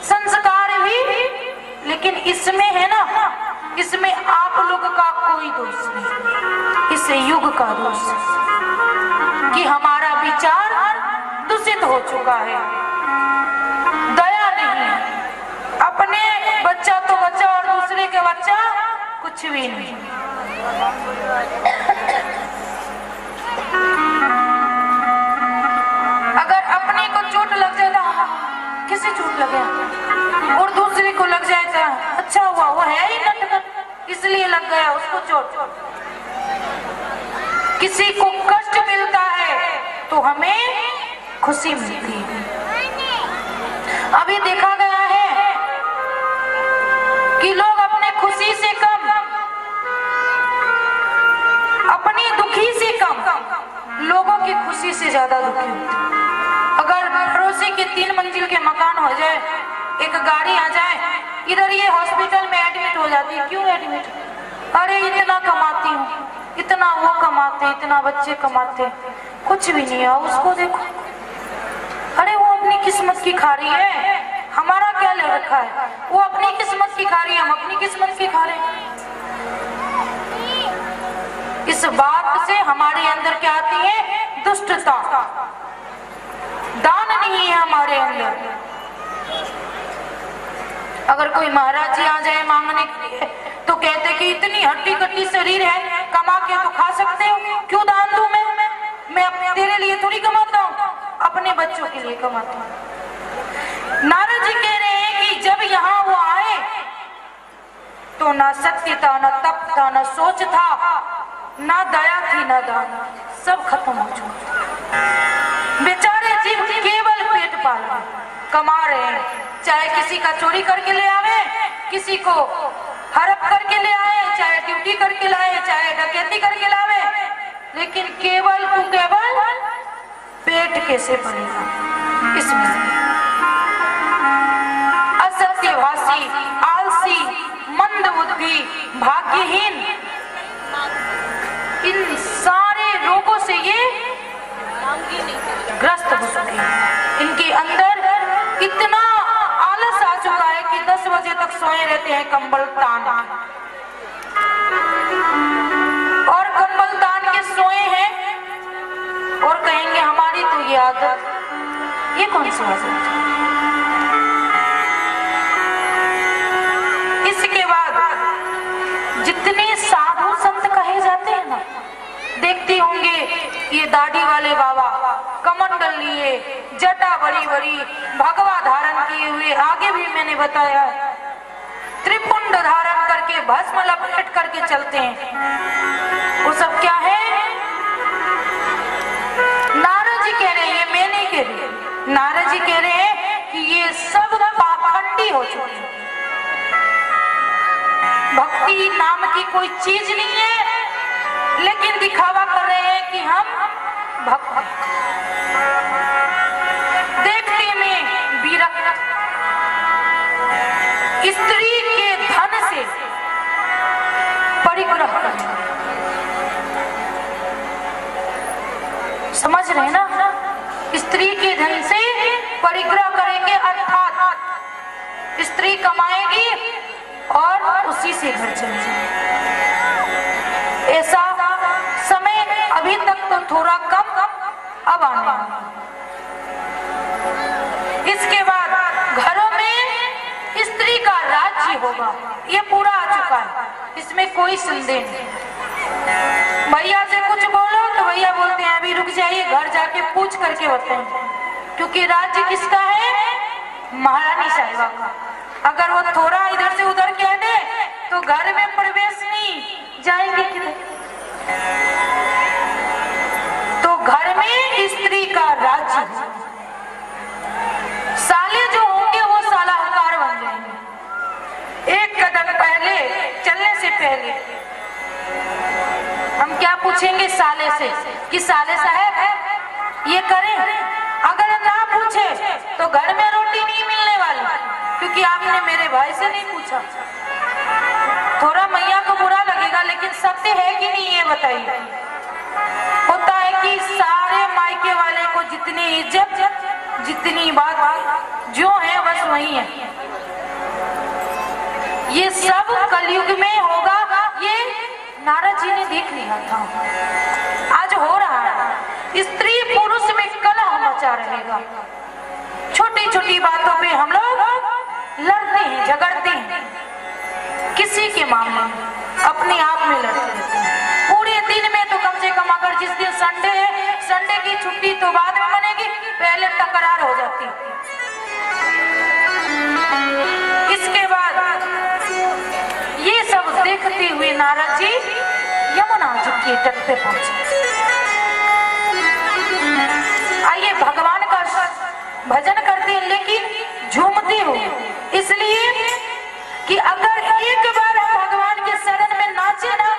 संस्कार भी। लेकिन इसमें है ना, इसमें आप लोग का कोई दोष नहीं, इस युग का दोष कि हमारा विचार दूषित हो चुका है। दया नहीं, अपने बच्चा तो बच्चा और दूसरे के बच्चा कुछ भी नहीं। अगर अपने को चोट लग जाए तो किसे चोट लगे, और दूसरे को लग जाए तो अच्छा हुआ, वो है ही नटखट इसलिए लग गया उसको चोट। किसी को कष्ट मिलता है तो हमें खुशी मिलती है। अभी देखा गया है कि लोग अपने खुशी से कम, अपनी दुखी से कम, लोगों की खुशी से ज्यादा दुखी होते। अगर पड़ोसी के 3 मंजिल के मकान हो जाए, एक गाड़ी आ जाए, इधर ये हॉस्पिटल में एडमिट हो जाती है। क्यों एडमिट? अरे इतना कमाती हूँ, इतना वो कमाते, इतना बच्चे कमाते, कुछ भी नहीं है उसको देखो। अरे वो अपनी किस्मत की खा रही है, हमारा क्या ले रखा है? वो अपनी किस्मत की खा रही है, हम अपनी किस्मत की खा रहे हैं। इस बात से हमारे अंदर क्या आती है? दुष्टता। दान नहीं है हमारे अंदर। अगर कोई महाराज जी आ जाए मांगने के लिए तो कहते कि इतनी हड्डी कट्टी शरीर है, कमा के तो खा सकते हो, क्यों दान दूं मैं अपने तेरे लिए थोड़ी कमाता हूँ, अपने बच्चों के लिए कमाता हूँ। नारद जी कह रहे हैं कि जब यहाँ वो आए तो ना सत्य था, ना तप था, ना सोच था, ना दया थी, ना दान, सब खत्म हो चुका। बेचारे जीव केवल पेट पाल कमा रहे हैं, चाहे किसी का चोरी करके ले आवे, किसी को हड़प करके ले आए, चाहे ड्यूटी करके लाए, चाहे डकैती करके लावे, लेकिन केवल तू केवल पेट कैसे भरेगा इसमें। असत्यभाषी, आलसी, मंदबुद्धि, भाग्यहीन, इन सारे रोगों से ये ग्रस्त हो चुके हैं। इनके अंदर इतना आलस आ चुका है कि 10 बजे तक सोए रहते हैं कंबल तान, और कंबल तान के सोए हैं और कहेंगे हमारी तो ये आदत। ये कौन सी आदत? इसके बाद जितने साधु संत कहे जाते हैं ना, देखते होंगे ये दाढ़ी वाले बाबा कमंडल लिए, जटा बड़ी बड़ी, भगवा धारण किए हुए, आगे भी मैंने बताया त्रिपुंड धारण करके भस्म लपेट करके चलते हैं। वो सब क्या है? नारद जी कह रहे हैं, ये मैं नहीं कह रही, नारद जी कह रहे हैं कि ये सब पाखंडी कोई चीज नहीं है, लेकिन दिखावा कर रहे हैं कि हम भक्त हैं। देखते में विरक्त स्त्री के धन से परिग्रह करना, समझ रहे ना? स्त्री के धन से परिग्रह करेंगे, अर्थात स्त्री कमाएगी और उसी से घर चल जाएगी। ऐसा समय अभी तक तो थोड़ा कम अब आने वाला। इसके बाद घरों में स्त्री का राज्य होगा, ये पूरा आ चुका है, इसमें कोई संदेह नहीं। भैया से कुछ बोलो तो भैया बोलते हैं अभी रुक जाइए, घर जाके पूछ करके बताएंगे, क्योंकि राज्य किसका है? महारानी साहिबा का। अगर वो थोड़ा इधर से उधर कह दे तो घर में प्रवेश नहीं, जाएंगे किधर? तो घर में स्त्री का राज्य, साले जो होंगे वो सलाहकार बन जाएंगे। एक कदम पहले चलने से पहले हम क्या पूछेंगे साले से कि साले साहब ये करें? अगर ना पूछे तो घर में रोटी नहीं मिलने वाली, क्योंकि आपने मेरे भाई से नहीं पूछा। थोड़ा मैया को बुरा लगेगा, लेकिन सत्य है कि नहीं ये बताइए। होता है कि सारे मायके वाले को जितनी इज्जत, जितनी बात जो है बस वही है। ये सब कलयुग में होगा, ये नारद जी ने देख लिया था, आज हो रहा है। स्त्री पुरुष में कलह मचा रहेगा, छोटी छोटी बातों पे हम लोग लड़ते हैं, झगड़ते हैं, किसी के मामले में अपने आप में लड़ते रहते हैं। पूरे दिन में तो कम से कम, अगर जिस दिन संडे है, संडे की छुट्टी तो बाद में बनेगी, पहले तकरार हो जाती। इसके बाद ये सब देखते हुए नारद जी यमुना जी के तट पे पहुंचे। आइए भगवान का भजन करते हैं, लेकिन झूमते हुए, इसलिए कि अगर एक बार हम भगवान के शरण में नाचे ना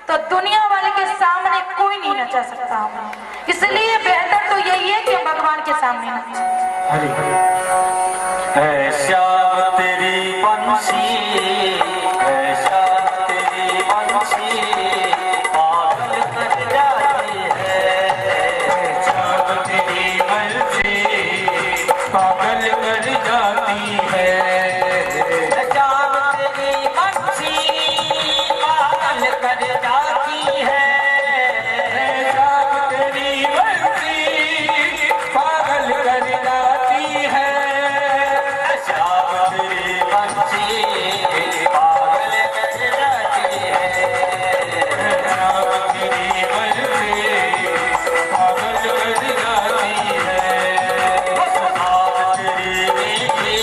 तो दुनिया वाले के सामने कोई नहीं नचा सकता हम, इसलिए बेहतर तो यही है कि हम भगवान के सामने नाचें। श्याम तेरी बंसी, श्याम तेरी बंसी पागल कर जाती है। श्याम तेरी बंसी पागल कर जाती है। श्याम तेरी बंसी पागल कर जाती है। श्याम तेरी बंसी पागल कर जाती है। श्याम तेरी बंसी पागल कर जाती है। श्याम तेरी बंसी पागल कर जाती है। श्याम तेरी मीठी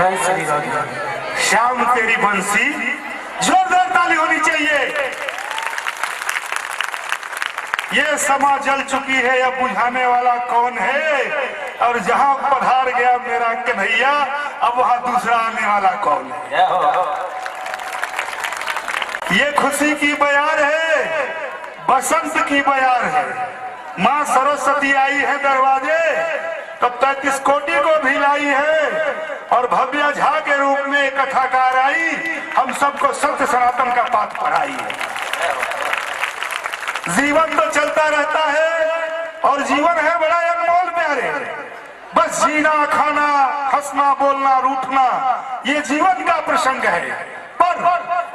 जय श्री राधे। श्याम तेरी बंसी, जोरदार ताली होनी चाहिए। ये समा जल चुकी है, अब बुझाने वाला कौन है? और जहां पधार गया मेरा कन्हैया, अब वहां दूसरा आने वाला कौन है? जय हो। ये खुशी की बयार है, बसंत की बयार है। माँ सरस्वती आई है दरवाजे, तब 33 कोटि को भी लाई है, और भव्य झा के रूप में कथाकार आई, हम सबको सत्य सनातन का पाठ पढ़ाई है। जीवन तो चलता रहता है, और जीवन है बड़ा अनमोल प्यारे। बस जीना, खाना, हंसना, बोलना, रूठना, ये जीवन का प्रसंग है। पर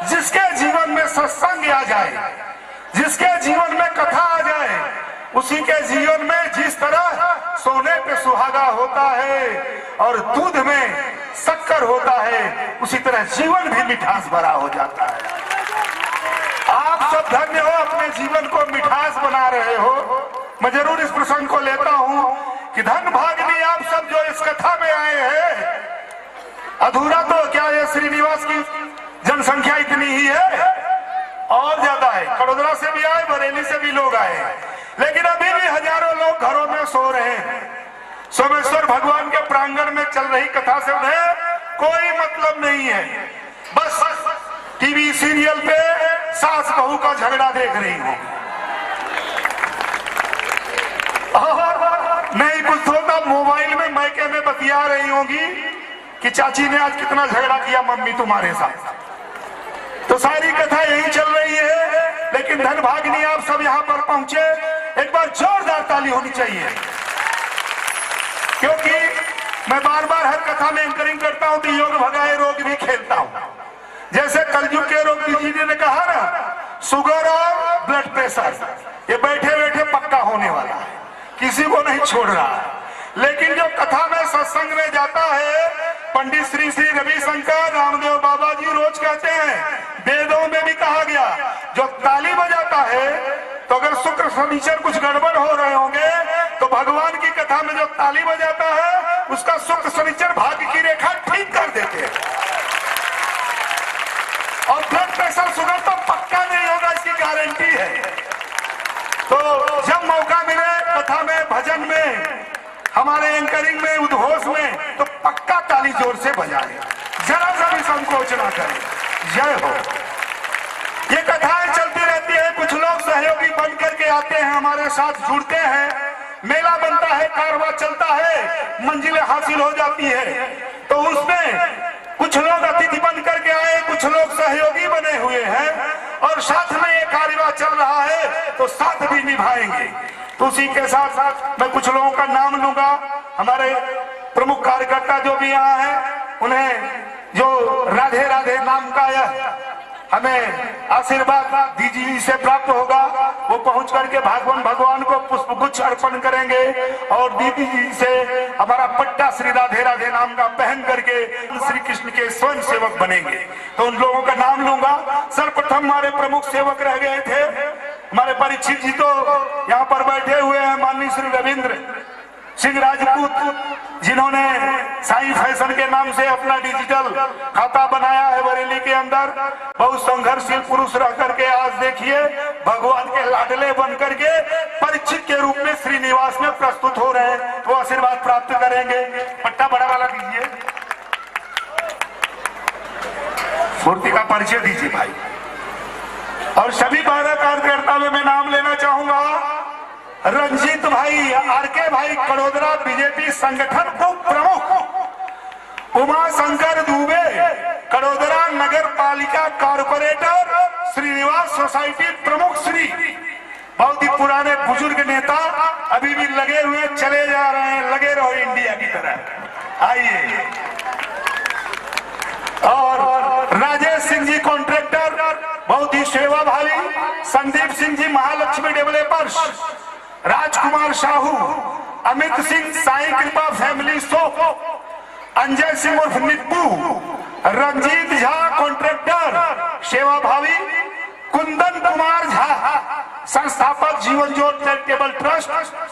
जिसके जीवन में सत्संग आ जाए, जिसके जीवन में कथा आ जाए, उसी के जीवन में जिस तरह सोने पे सुहागा होता है और दूध में शक्कर होता है, उसी तरह जीवन भी मिठास भरा हो जाता है। आप सब धन्य हो, अपने जीवन को मिठास बना रहे हो। मैं जरूर इस प्रसंग को लेता हूं कि धन भागनी आप सब जो इस कथा में आए हैं, अधूरा तो क्या है, श्रीनिवास की जनसंख्या इतनी ही है, और ज्यादा है। कड़ोदरा से भी आए, बरेली से भी लोग आए, लेकिन अभी भी हजारों लोग घरों में सो रहे हैं। सोमेश्वर भगवान के प्रांगण में चल रही कथा से उन्हें कोई मतलब नहीं है। बस टीवी सीरियल पे सास बहू का झगड़ा देख रही हूँ, और नहीं कुछ होता मोबाइल में मैके में बतिया रही होंगी कि चाची ने आज कितना झगड़ा किया मम्मी तुम्हारे साथ। तो सारी कथा यही चल रही है, लेकिन धन भागनी आप सब यहाँ पर पहुंचे, एक बार जोरदार ताली होनी चाहिए। क्योंकि मैं बार बार हर कथा में एंकरिंग करता हूं तो योग भगाए रोग भी खेलता हूं। जैसे कलयुग के रोग जी ने कहा ना, शुगर और ब्लड प्रेशर ये बैठे बैठे पक्का होने वाला है, किसी को नहीं छोड़ रहा है। लेकिन जो कथा में सत्संग में जाता है, पंडित श्री श्री रविशंकर रामदेव बाबा जी रोज कहते हैं, वेदों में भी कहा गया, जो ताली बजाता है, तो अगर शुक्र शनिचर कुछ गड़बड़ हो रहे होंगे, तो भगवान की कथा में जो ताली बजाता है, उसका शुक्र शनिचर भाग्य की रेखा ठीक कर देते हैं। और ब्लड प्रेशर शुगर तो पक्का नहीं होगा, इसकी गारंटी है। तो जब मौका मिले कथा में, भजन में, हमारे एंकरिंग में, उद्घोष में, तो पक्का ताली जोर से बजाए, जरा सा भी संकोच ना करें। जय हो। ये कथाएं चलती रहती है, कुछ लोग सहयोगी बन करके आते हैं, हमारे साथ जुड़ते हैं, मेला बनता है, कारवां चलता है, मंजिलें हासिल हो जाती है। तो उसमें कुछ लोग अतिथि बन करके आए, कुछ लोग सहयोगी बने हुए हैं, और साथ में ये कारवां चल रहा है, तो साथ भी निभाएंगे। तो उसी के साथ साथ मैं कुछ लोगों का नाम लूंगा। हमारे प्रमुख कार्यकर्ता जो भी यहाँ हैं, उन्हें जो राधे राधे नाम का हमें आशीर्वाद दीदी जी से प्राप्त होगा, वो पहुंच करके भगवान को पुष्पगुच्छ अर्पण करेंगे, और दीदी जी से हमारा पट्टा श्री राधे राधे नाम का पहन करके श्री कृष्ण के स्वयं सेवक बनेंगे। तो उन लोगों का नाम लूंगा। सर्वप्रथम हमारे प्रमुख सेवक रह गए थे, हमारे परीक्षित जी तो यहाँ पर बैठे हुए हैं, माननीय श्री रविंद्र सिंह राजपूत, जिन्होंने साई फैशन के नाम से अपना डिजिटल खाता बनाया है बरेली के अंदर। बहुत संघर्षशील पुरुष रह करके आज देखिए भगवान के लाडले बन करके परीक्षित के रूप में श्रीनिवास में प्रस्तुत हो रहे हैं, वो आशीर्वाद प्राप्त करेंगे। पट्टा बड़ा वाला दीजिए, मूर्ति का परिचय दीजिए भाई। और सभी 12 कार्यकर्ता में मैं नाम लेना चाहूंगा। रंजीत भाई, आरके भाई, कड़ोदरा बीजेपी संगठन को प्रमुख, उमा शंकर दुबे, कड़ोदरा नगर पालिका कॉर्पोरेटर, श्रीनिवास सोसाइटी प्रमुख श्री, बहुत ही पुराने बुजुर्ग नेता, अभी भी लगे हुए चले जा रहे हैं, लगे रहो इंडिया की तरह। आइए। और राजेश सिंह जी कॉन्ट्रैक्टर, बहुत ही सेवा भावी, संदीप सिंह जी महालक्ष्मी डेवलपर्स, राजकुमार साहू, अमित सिंह साई कृपा फैमिली शॉप, अंजय सिंह उर्फ निप्पू, रंजीत झा कॉन्ट्रैक्टर सेवा भावी, कुंदन कुमार झा संस्थापक जीवन ज्योति चैरिटेबल ट्रस्ट,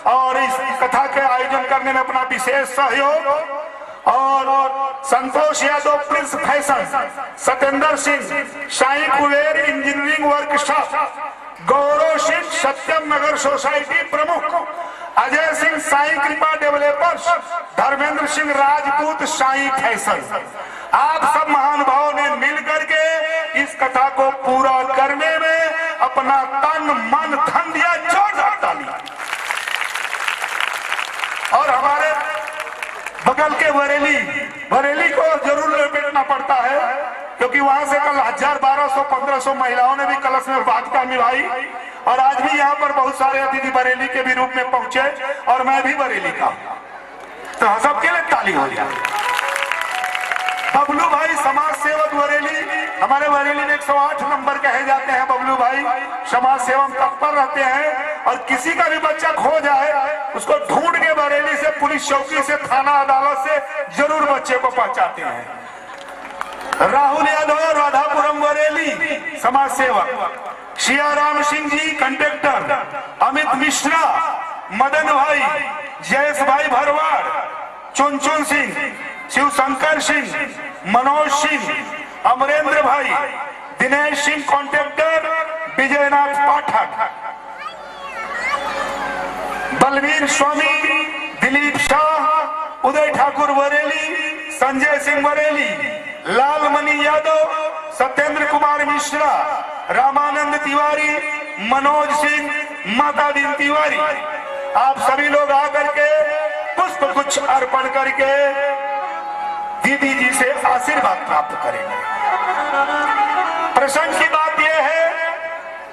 और इस कथा के आयोजन करने में अपना विशेष सहयोग और Santosh Yadav prince fashion, Satyendra Singh Sai Kuber engineering workshop, Gaurav Singh Satyam Nagar society प्रमुख, अजय सिंह साई कृपा डेवलपर्स, धर्मेंद्र सिंह राजपूत साई फैशन। आप सब महानुभावों ने मिलकर के इस कथा को पूरा करने में अपना तन मन धन दिया, जोरदार ताली। और हमारे बगल के बरेली को जरूर लपेटना पड़ता है, क्योंकि वहां से कल 1000, 1200, 1500 महिलाओं ने भी कलश में भूमिका निभाई और आज भी यहाँ पर बहुत सारे अतिथि बरेली के भी रूप में पहुंचे और मैं भी बरेली का, तो सबके लिए ताली हो जाए। बबलू भाई समाज सेवक बरेली, हमारे बरेली में 108 नंबर कहे जाते हैं। बबलू भाई समाज सेवा तत्पर रहते हैं और किसी का भी बच्चा खो जाए उसको ढूंढ के बरेली से, पुलिस चौकी से, थाना अदालत से जरूर बच्चे को पहुंचाते हैं। राहुल यादव राधापुरम बरेली समाज सेवक, सियाराम सिंह जी कंडक्टर, अमित मिश्रा, मदन भाई, जयेश भाई भरवाड़, चुनचुन सिंह, शिवशंकर सिंह, मनोज सिंह, अमरेंद्र भाई, दिनेश सिंह कॉन्ट्रैक्टर, विजयनाथ पाठक, बलवीर स्वामी, दिलीप शाह, उदय ठाकुर बरेली, संजय सिंह बरेली, लालमणि यादव, सत्येंद्र कुमार मिश्रा, रामानंद तिवारी, मनोज सिंह, माता दिन तिवारी। आप सभी लोग आकर के पुष्प गुच्छ अर्पण करके दीदी जी से आशीर्वाद प्राप्त करेंगे। प्रसंग की बात यह है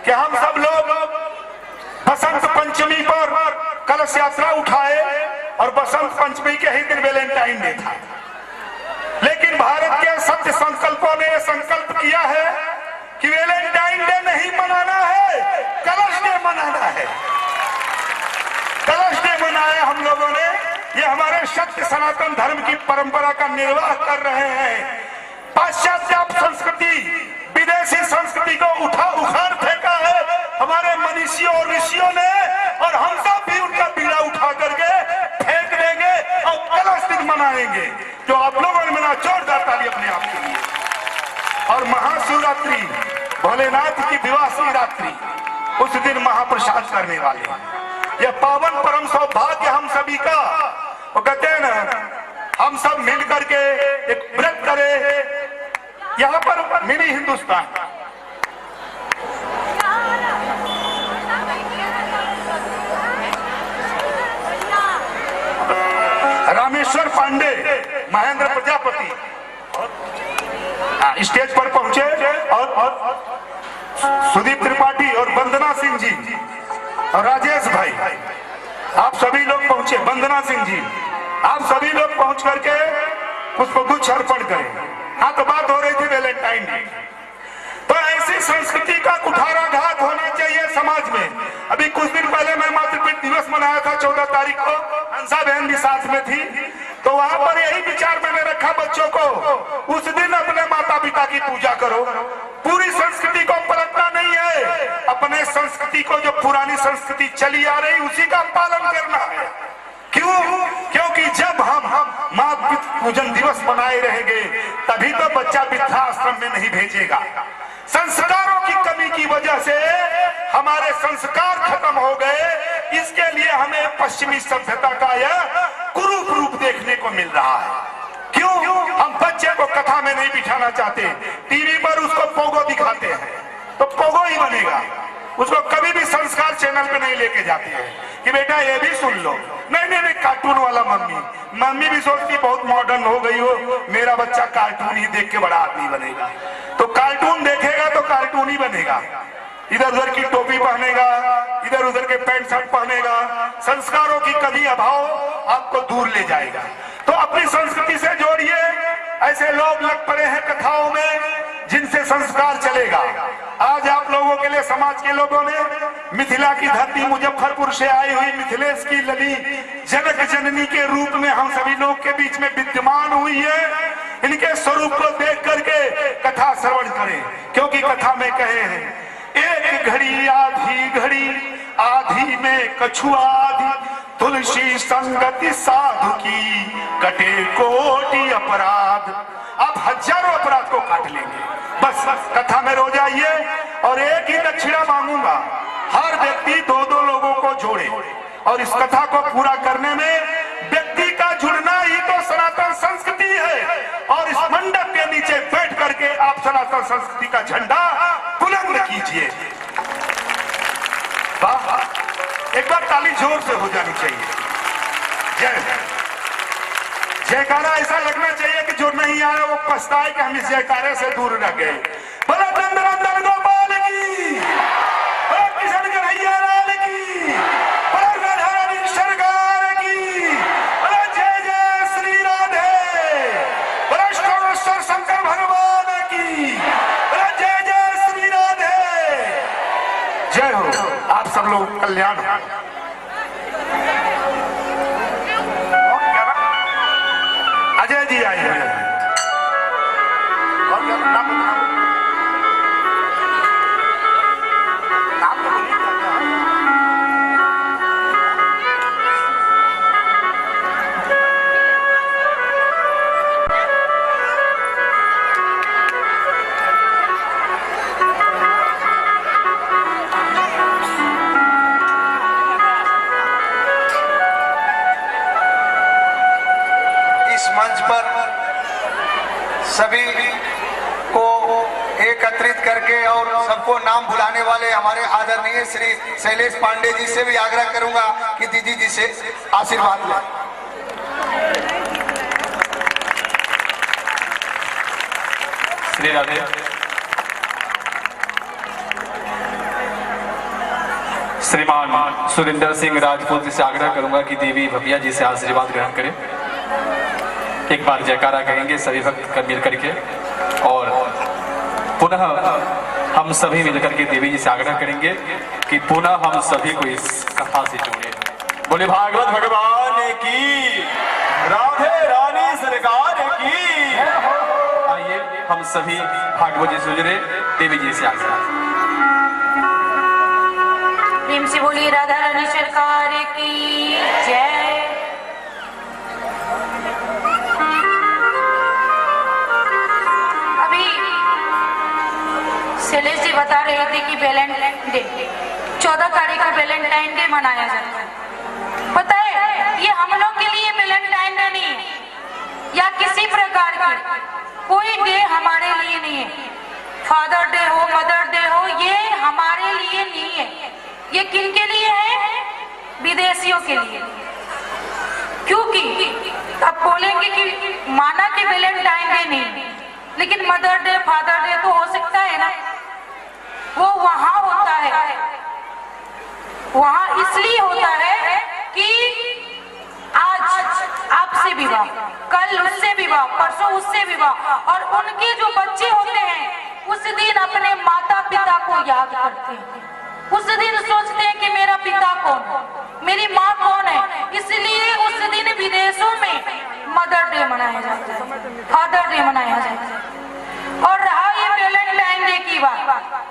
कि हम सब लोग बसंत पंचमी पर कलश यात्रा उठाए और बसंत पंचमी के ही दिन वैलेंटाइन डे था, लेकिन भारत के सत्य संकल्पों ने यह संकल्प किया है कि वैलेंटाइन डे नहीं मनाना है, कलश डे मनाना है। कलश डे मनाया हम लोगों ने, ये हमारे सत्य सनातन धर्म की परंपरा का निर्वाह कर रहे हैं। पाश्चात्य संस्कृति, विदेशी संस्कृति को उखाड़ फेंका है हमारे मनीषियों और ऋषियों ने, और हम सब भी उनका बीड़ा उठा करके फेंक देंगे और कलश दिन मनाएंगे। जो आप लोगों ने मना, जोरदार ताली अपने आप के लिए। और महाशिवरात्रि, भोलेनाथ की दिवासी रात्रि, उस दिन महाप्रसाद करने वाले हैं। यह पावन परम सौभाग्य हम सभी का, वो कहते हैं ना, हम सब मिल करके एक व्रत करें यहाँ पर मिनी हिंदुस्तान। रामेश्वर पांडे, महेंद्र प्रजापति स्टेज पर पहुंचे और सुदीप त्रिपाठी और वंदना सिंह जी और राजेश भाई, आप सभी लोग पहुंचे। वंदना सिंह जी, आप सभी लोग पहुंच करके उसको कुछ अर्पण करें। हाँ, तो बात हो रही थी वैलेंटाइन डे, तो ऐसी संस्कृति का कुठाराघात होना चाहिए समाज में। अभी कुछ दिन पहले मैं मातृपितृ दिवस मनाया था 14 तारीख को, हंसा बहन भी साथ में थी, तो वहां पर यही विचार मैंने रखा बच्चों को, उस दिन अपने माता पिता की पूजा करो। पूरी संस्कृति को पलटना नहीं है, अपने संस्कृति को, जो पुरानी संस्कृति चली आ रही उसी का पालन करना है। क्यों? क्योंकि जब हम मातृ पूजन दिवस मनाए रहेंगे तभी तो बच्चा वृद्धाश्रम में नहीं भेजेगा। संस्कारों की कमी की वजह से हमारे संस्कार खत्म हो गए, इसके लिए हमें पश्चिमी सभ्यता का यह कुरूप रूप देखने को मिल रहा है। क्यों? हम बच्चे को कथा में नहीं बिठाना चाहते, टीवी पर उसको पोगो दिखाते हैं तो पोगो ही बनेगा, उसको कभी भी संस्कार चैनल पे नहीं लेके जाते हैं कि बेटा ये भी सुन लो। नहीं नहीं नहीं, कार्टून वाला मम्मी भी सोचती बहुत मॉडर्न हो गई हो, मेरा बच्चा कार्टून ही देख के बड़ा आदमी बनेगा। तो कार्टून देखेगा तो कार्टून ही बनेगा, इधर उधर की टोपी पहनेगा, इधर उधर के पैंट शर्ट पहनेगा। संस्कारों की कमी अभाव आपको दूर ले जाएगा। तो अपनी संस्कृति से जोड़िए। ऐसे लोग लग पड़े हैं कथाओं में जिनसे संस्कार चलेगा। आज आप लोगों के लिए, समाज के लोगों ने, मिथिला की धरती मुजफ्फरपुर से आई हुई मिथिलेश की लली जनक जननी के रूप में हम सभी लोग के बीच में विद्यमान हुई है। इनके स्वरूप को देख करके कथा श्रवण करें, क्योंकि कथा में कहे हैं एक घड़ी आधी घड़ी, आधी में कछुआ आधी, तुलसी संगति साधु की, कटे कोटि अपराध। आप हजारों अपराध को काट लेंगे। बस कथा में रो जाइए और एक ही दक्षिणा मांगूंगा, हर व्यक्ति 2-2 लोगों को जोड़े, और इस कथा को पूरा करने में व्यक्ति का जुड़ना ही तो सनातन संस्कृति है। और इस मंडप के नीचे बैठ करके आप सनातन संस्कृति का झंडा बुलंद कीजिए। एक बार ताली जोर से हो जानी चाहिए। जय जयकारा ऐसा लगना चाहिए कि जो नहीं आया वो पछताए कि हम इस जयकारे से दूर रह गए। बोला नंदनंदन गोपाल की, बोला किशन कन्हैया लाल की, बोला राधा रानी सरकार की, बोला जय जय श्री राधे, बोला सर्वेश्वर शंकर भगवान की, बोला जय जय श्री राधे। जय हो, आप सब लोग कल्याण हो। अजय जी आइए। और क्या नाम नाम तो बोलिए क्या है? मंच पर सभी को एकत्रित करके और सबको नाम बुलाने वाले हमारे आदरणीय श्री शैलेश पांडे जी से भी आग्रह करूंगा कि दीदी जी से आशीर्वाद लें। श्री राधे। श्रीमान सुरेंद्र सिंह राजपूत जी से आग्रह करूंगा कि देवी भपिया जी से आशीर्वाद ग्रहण करें। एक बार जयकारा कहेंगे सभी भक्त मिल करके, और पुनः हम सभी मिलकर के देवी जी से आग्रह करेंगे कि पुनः हम सभी को इस कथा से जोड़े। बोले भागवत भगवान की, राधे रानी सरकार की। आइए हम सभी भागवत जी से जुड़े देवी जी से आग्रह। प्रेम से बोलिए राधा रानी सरकार की जय। शैलेश जी बता रहे थे कि वैलेंटाइन डे 14 तारीख को वैलेंटाइन डे मनाया जाता है। पता है ये हम लोग के लिए वैलेंटाइन डे नहीं है या किसी प्रकार की कोई डे हमारे लिए नहीं है। फादर डे हो, मदर डे हो, ये हमारे लिए नहीं है। ये किनके लिए है? विदेशियों के लिए। क्योंकि अब बोलेंगे कि माना कि वैलेंटाइन डे नहीं, लेकिन मदर डे फादर डे तो हो सकता है ना। वो वहां होता है, वहां इसलिए होता है कि आज आपसे विवाह, कल उससे विवाह, परसों उससे विवाह, और उनके जो बच्चे होते हैं उस दिन अपने माता पिता को याद करते हैं। उस दिन सोचते हैं कि मेरा पिता कौन, मेरी माँ कौन है। इसलिए उस दिन विदेशों में मदर डे मनाया जाता है, फादर डे मनाया जाता है। और रहा ये वैलेंटाइन डे की बात,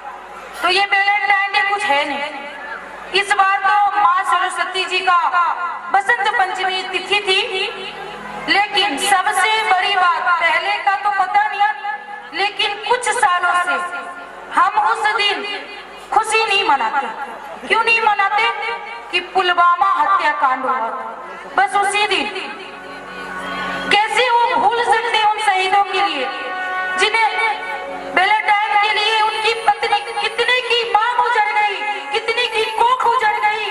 तो ये वैलेंटाइन डे कुछ है नहीं। इस बार तो माँ सरस्वती जी का बसंत पंचमी तिथि थी, लेकिन सबसे बड़ी बात, पहले का तो पता नहीं, लेकिन कुछ सालों से हम उस दिन खुशी नहीं मनाते। क्यों नहीं मनाते? कि पुलवामा हत्याकांड हुआ, बस उसी दिन। कैसे वो भूल सकते उन शहीदों के लिए जिन्हें वैलेंटाइन के लिए उनकी पत्नी, कितने की मां गुजर गई, कितने की कोख उजड़ गई,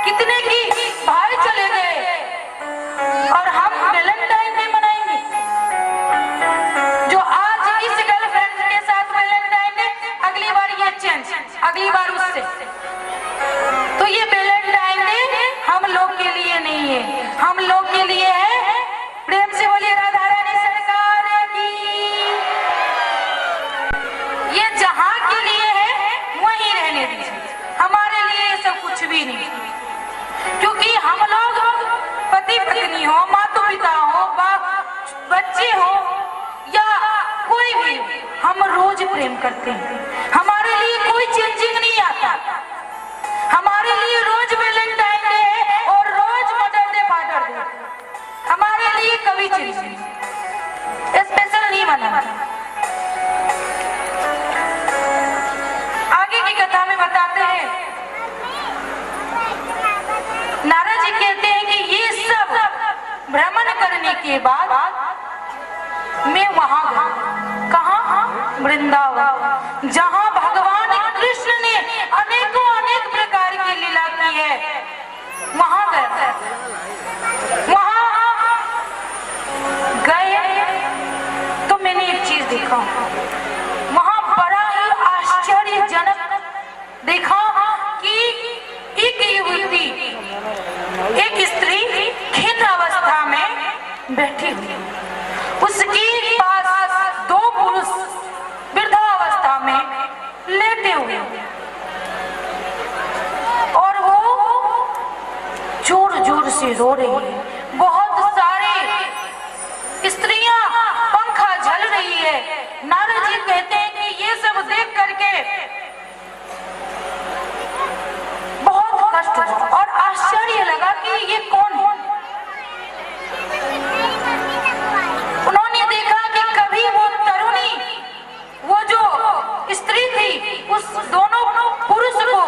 कितने की भाई चले गए, और हम वैलेंटाइन डे मनाएंगे। जो आज इस गर्लफ्रेंड के साथ वैलेंटाइन डे, अगली बार ये चेंज, अगली बार उससे। तो ये वैलेंटाइन डे हम लोग के लिए नहीं है, हम लोग के लिए है। प्रेम से बोलिए राधा रानी सरकार की। ये जहां के लिए है वहीं रहने दीजिए, हमारे लिए ये सब कुछ भी नहीं। क्योंकि हम लोग पति पत्नी हो, माता पिता हो, बच्चे हो या कोई भी, हम रोज प्रेम करते हैं। हमारे लिए कोई बना। आगे की कथा में बताते हैं, नारद जी कहते हैं कि ये सब भ्रमण करने के बाद मैं वहां गया। कहां? वृंदावन, जहां भगवान कृष्ण ने अनेकों अनेक प्रकार की लीला की है। वहां गए, वहां गए तो मैंने एक चीज देखा। वहां बड़ा ही आश्चर्यजनक देखा कि एक युवती, एक स्त्री खिन्न अवस्था में बैठी हुई, उसके पास दो पुरुष वृद्धावस्था में लेटे हुए और वो जोर जोर से रो रही है। बहुत सारे स्त्रियां पंखा झल रही है। नारद जी कहते हैं कि ये सब देख करके बहुत कष्ट हुआ और आश्चर्य लगा कि ये कौन है। उन्होंने देखा कि कभी वो तरुणी, वो जो स्त्री थी, उस दोनों पुरुष को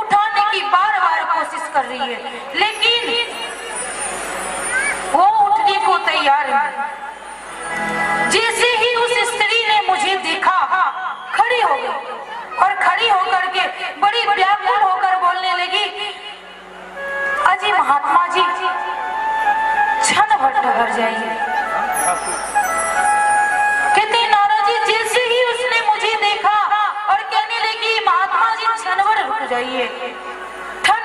उठाने की बार बार कोशिश कर रही है, लेकिन वो उठने को तैयार है। जैसे ही उस स्त्री ने मुझे देखा, खड़ी हो गई और खड़ी होकर के बड़ी व्याकुल होकर बोलने लगी, अजी महात्मा जी, क्षण भर ठहर जाइए। कहते नारद जी, जैसे ही उसने मुझे देखा और कहने लगी, महात्मा जी क्षण भर रुक जाइए, क्षण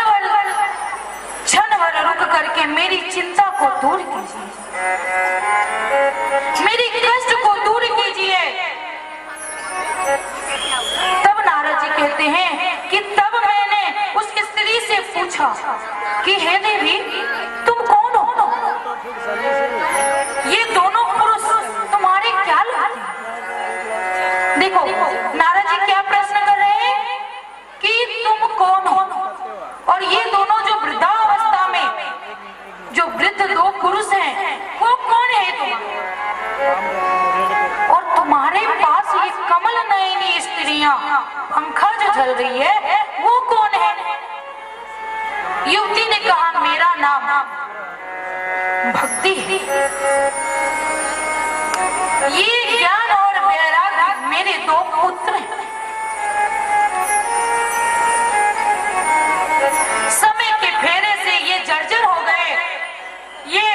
भर रुक करके मेरी चिंता को दूर कीजिए, मेरी कष्ट को दूर कीजिए। तब नारद जी कहते हैं कि तब मैंने उस स्त्री से पूछा कि हे देवी, तुम कौन हो? ये दोनों पुरुष तुम्हारे क्या लगते हैं? देखो नारद जी क्या प्रश्न कर रहे हैं कि तुम कौन हो, और ये दोनों जो वृद्धावस्था में जो वृद्ध दो पुरुष हैं, वो कौन है तुम्हारे? और तुम्हारे पास ये कमल नयनी स्त्रियां पंखा जो जल रही है, वो कौन है? युवती ने कहा, मेरा नाम भक्ति है। ये ज्ञान और वैराग्य मेरे दो पुत्र हैं। समय के फेरे से ये जर्जर हो गए। ये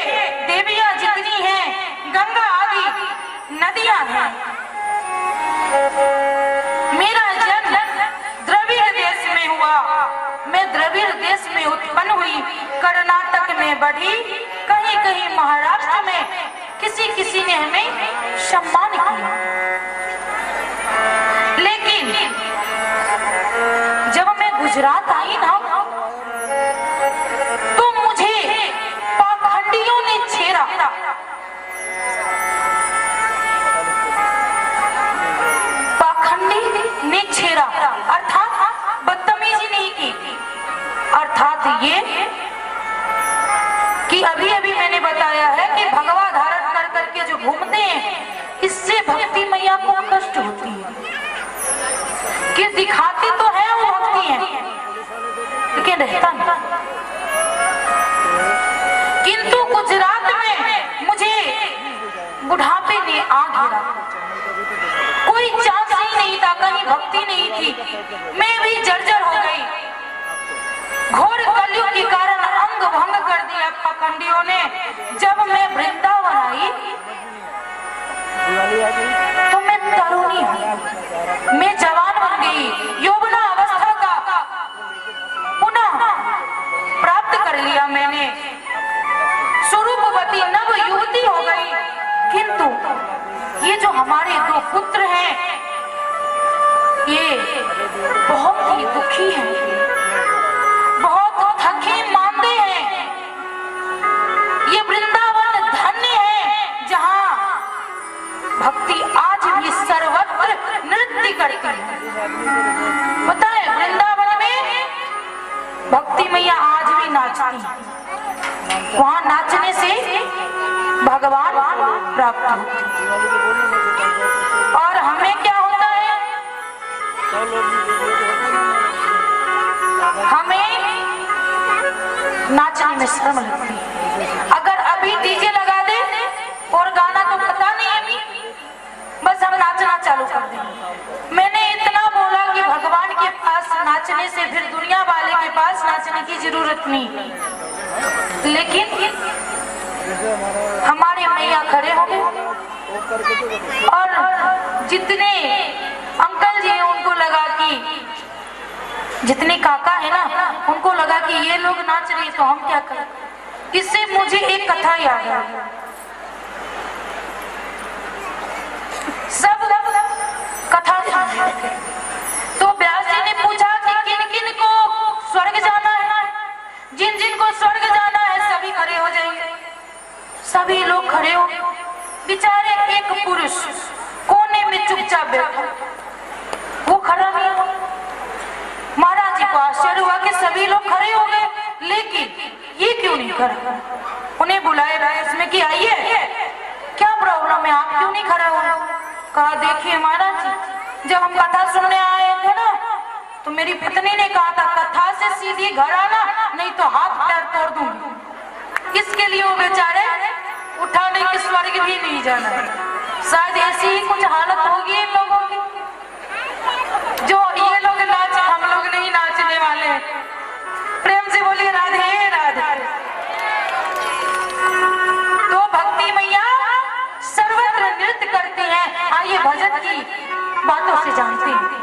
देवियां जितनी हैं, गंगा आदि नदियां हैं। मेरा जन्म द्रविड़ देश में हुआ। मैं द्रविड़ देश में उत्पन्न हुई, कर्नाटक में बढ़ी, कहीं कहीं महाराष्ट्र में, किसी किसी ने हमें सम्मान किया। लेकिन जब मैं गुजरात आई ना, तो मुझे पाखंडियों ने छेड़ा। पाखंडी ने छेड़ा, अर्थात बदतमीजी नहीं की। अर्थात ये कि अभी अभी मैंने बताया है कि भगवा धारण कर करके जो घूमते हैं, इससे भक्ति मैया को कष्ट होती है कि दिखाती तो है वो भक्ति है, लेकिन रहता नहीं। किंतु गुजरात में मुझे बुढ़ापे ने आ घेरा। कोई चांस ही नहीं था, कहीं भक्ति नहीं थी। मैं भी जर्जर हो गई। घोर कलयुग के कारण अंग भंग कर दिया पाखंडियों ने। जब मैं वृंदावन आई तो मैं तरुणी हुई, मैं जवान बन गई, यौवना अवस्था का पुनः प्राप्त कर लिया मैंने, स्वरूपवती नव युवती हो गई। किंतु ये जो हमारे दो पुत्र हैं, ये बहुत ही दुखी हैं, बहुत थके मांदे हैं। ये वृंदावन धन्य है जहां भक्ति आज भी सर्वत्र नृत्य करती है। पता है वृंदावन में भक्ति मैया आज भी नाचती है। वहां नाचने से भगवान प्राप्त होते हैं। शर्म लगती है। अगर अभी डीजे लगा दे और गाना तो पता नहीं अभी, बस हम नाचना चालू कर देंगे। मैंने इतना बोला कि भगवान के पास नाचने से फिर दुनिया वाले के पास नाचने की जरूरत नहीं, लेकिन हमारे मैया खड़े हो गए और जितने अंकल जी हैं उनको लगा कि, जितने काका है ना उनको लगा कि ये लोग नाच रहे तो हम क्या करें। इससे मुझे एक कथा याद आई। सब कथा सुन रहे थे तो व्यास जी ने पूछा कि किन किन को स्वर्ग जाना है। जिन जिन को स्वर्ग जाना है सभी खड़े हो जाइए। सभी लोग खड़े हो। बेचारे एक पुरुष कोने में चुपचाप बैठा, वो खड़ा नहीं हुआ। महाराज जी को आश्चर्य हुआ कि सभी लोग खड़े हो गए, लेकिन ये क्यों नहीं खड़ा। उन्हें बुलाए रहे इसमें कि आइए, क्या प्रॉब्लम है, आप क्यों नहीं खड़े हो। कहा देखिए महाराज जी, जब हम कथा सुनने आए थे ना तो मेरी पत्नी ने कहा था कथा से सीधी घर आना, नहीं तो हाथ पैर तोड़ दूंगी। इसके लिए वो बेचारे उठाने के स्वर्ग भी नहीं जाना। शायद ऐसी ही कुछ हालत होगी इन लोगों की। जो ये लोग नाच, हम लोग नहीं नाचने वाले। प्रेम से बोलिए राधे राधे। तो भक्ति मैया सर्वत्र नृत्य करती हैं। आइए भजन की बातों से जानते हैं।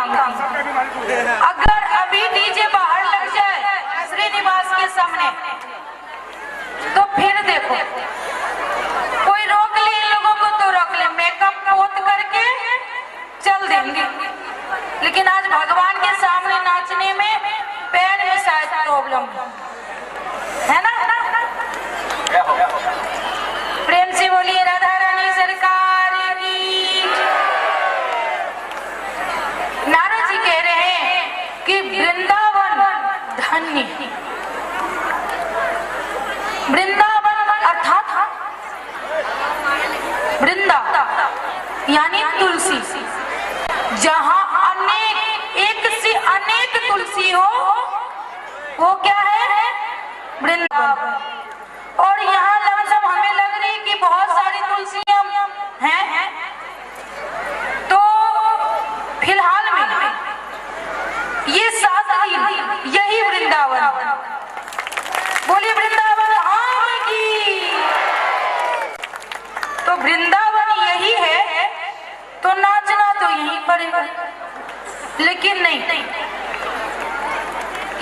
मांगती हूँ, अगर अभी डीजे बाहर लग जाए श्रीनिवास के सामने तो फिर देखो, कोई रोक ले इन लोगों को तो रोक ले, मेकअप पोत करके चल देंगे, लेकिन आज भगवान के सामने नाचने में पैर में शायद प्रॉब्लम है ना। प्रेम से बोलिए राधा रानी सरकार की। नारद जी कह रहे हैं कि वृंदावन धन्य है। वृंदावन अर्थात वृंदा यानी तुलसी, जहां अनेक एक से अनेक तुलसी हो वो क्या है, वृंदावन। और यहाँ लमसम हमें लग रही कि बहुत सारी तुलसियां हैं, तो फिलहाल में ये 7 दिन यही वृंदावन। बोलिए वृंदावन धाम की। तो वृंदावन यही है तो नाचना तो यहीं पड़ेगा, लेकिन नहीं,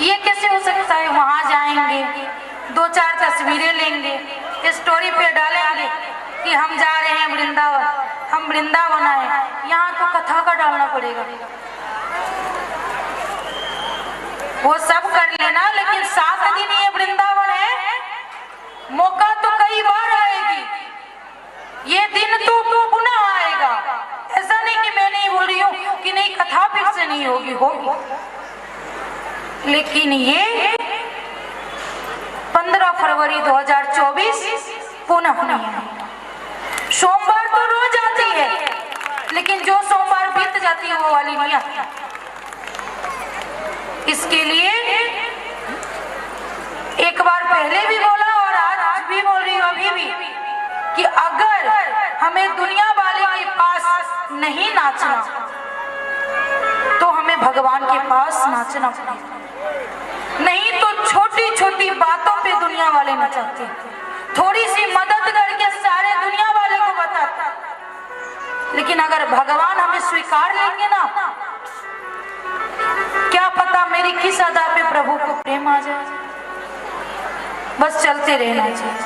ये कैसे हो सकता है। वहां जाएंगे, 2-4 तस्वीरें लेंगे, स्टोरी पे डालेंगे कि हम जा रहे हैं वृंदावन, हम वृंदावन आए। यहाँ तो कथा का डालना पड़ेगा, वो सब कर लेना, लेकिन 7 दिन ये वृंदावन है, मौका तो कई बार आएगी, ये दिन तो पुनः आएगा। ऐसा नहीं कि मैं नहीं बोल रही हूँ कि नहीं कथा फिर से नहीं होगी, लेकिन ये 15 फरवरी 2024 पुनः नहीं है। सोमवार तो रोज आती है, लेकिन जो सोमवार बीत जाती है वो वाली नहीं आती। इसके लिए एक बार पहले भी बोला और आज भी बोल रही हूँ अभी भी, कि अगर हमें दुनिया वाले के पास नहीं नाचना तो हमें भगवान के पास नाचना पड़ेगा। नहीं तो छोटी छोटी बातों पे दुनिया वाले नचाते हैं, थोड़ी सी मदद करके सारे दुनिया वाले को बताते, लेकिन अगर भगवान हमें स्वीकार लेंगे ना, क्या पता मेरी किस अदा पे प्रभु को प्रेम आ जाए। बस चलते रहना चाहिए।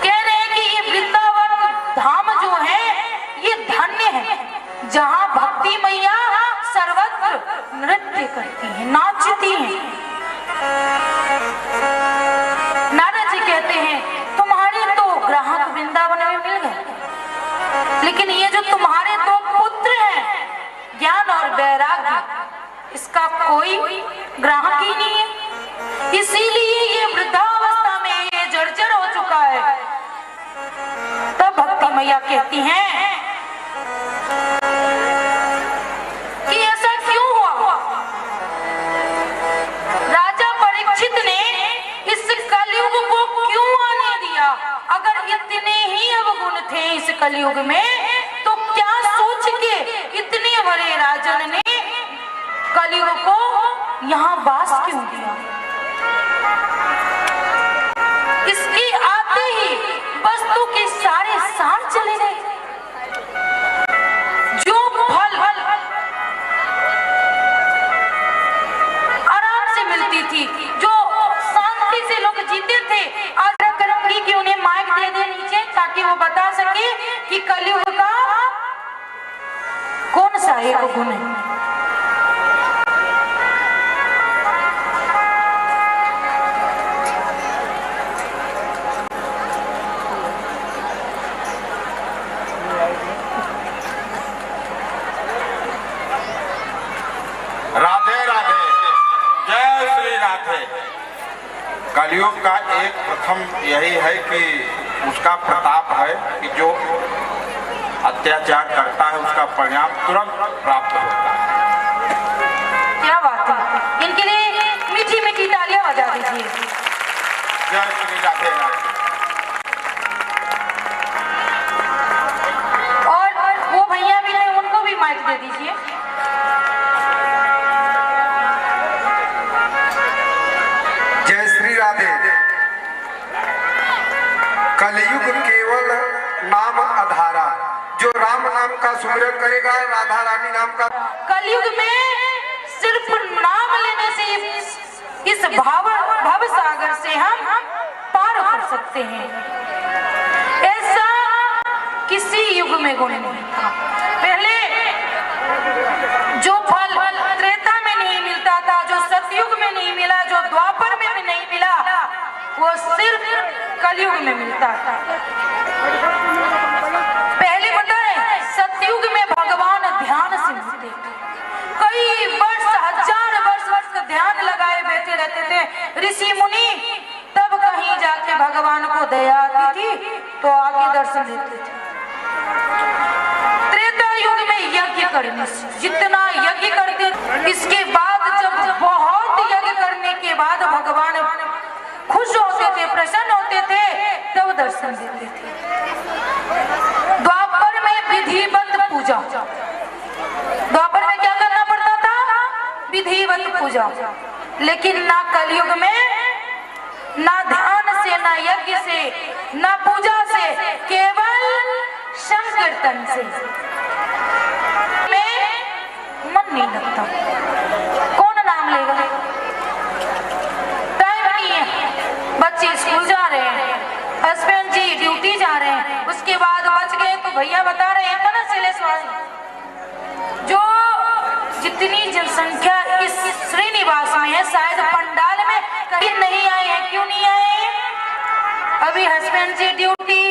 कह रहे हैं कि ये वृंदावन धाम जो है ये धन्य है, जहां भक्ति मैया सर्वत्र नृत्य करती है, नाचती है। नारद जी कहते हैं तुम्हारे तो ग्राहक वृंदावन में मिल गए, लेकिन ये जो तुम्हारे 2 पुत्र हैं ज्ञान और वैराग्य, इसका कोई ग्राहक ही नहीं है। इसीलिए ये वृद्धावस्था में ये जर्जर हो चुका है। तब भक्ति मैया कहती हैं कि ऐसा क्यों हुआ। राजा परीक्षित ने इस कलयुग को क्यों आने दिया। अगर इतने ही अवगुण थे इस कलयुग में, तो क्या सोच के इतने बड़े राजन ने कलयुग को यहाँ वास क्यों दिया। इसके आते ही वस्तु के सारे सार चले गए। जो फल आराम से मिलती थी, जो शांति से लोग जीते थे, आज करूंगी कि उन्हें माइक दे दे नीचे, ताकि वो बता सके कि कलयुग का कौन सा एक गुण है। कलयुग का एक प्रथम यही है कि उसका प्रताप है कि जो अत्याचार करता है उसका परिणाम तुरंत प्राप्त होता है। क्या बात है, इनके लिए मीठी मीठी तालियां बजा दीजिए। जय श्री राधे राधे। और वो भैया भी हैं, उनको भी माइक दे दीजिए। जय श्री राधे। कलयुग केवल नाम आधारा, जो राम नाम का सुमिरन करेगा, राधा रानी नाम का। कलयुग में सिर्फ नाम लेने से इस भव सागर से हम पार कर सकते हैं। ऐसा किसी युग में गुण नहीं था। पहले जो फल त्रेता में नहीं मिलता था, जो सतयुग में नहीं मिला, जो द्वापर में भी नहीं मिला, वो सिर्फ कलयुग में मिलता था। पहले बताए सतयुग में भगवान ध्यान से मिलते थे, कई वर्ष हजार वर्ष ध्यान लगाए बैठे रहते थे ऋषि मुनि, तब कहीं जाके भगवान को दया आती थी तो आके दर्शन देते थे। त्रेता युग में यज्ञ करने से जितना यज्ञ करते, इसके बाद जब बहुत यज्ञ करने के बाद भगवान खुश होते थे, प्रसन्न होते थे, तब दर्शन देते थे। द्वापर में विधिवत पूजा, द्वापर में क्या करना पड़ता था? विधिवत पूजा। लेकिन ना कलयुग में, ना ध्यान से, ना यज्ञ से, ना पूजा से, केवल संकीर्तन से में मन नहीं लगता। कौन नाम लेगा? टाइम नहीं है, बच्चे स्कूल जा रहे हैं, हस्बैंड जी ड्यूटी जा रहे हैं, उसके बाद बच गए तो भैया बता रहे हैं ना शैलेश वाले, जो जितनी जनसंख्या इस श्रीनिवास में है, शायद पंडाल में कहीं नहीं आए हैं। क्यों नहीं आए? अभी हस्बैंड जी ड्यूटी,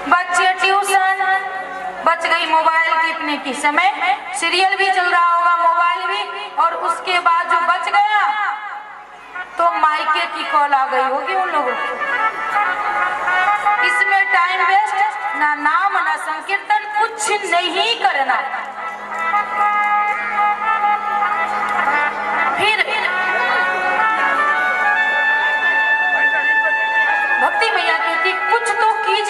बच्चे ट्यूशन, बच गई मोबाइल टिपने की समय, सीरियल भी चल रहा होगा, मोबाइल भी, और उसके बाद जो बच गया तो मायके की कॉल आ गई होगी उन लोगों को। इसमें टाइम वेस्ट, ना नाम ना संकीर्तन, कुछ नहीं करना। फिर भक्ति मैया कहती कुछ तो कीजिए।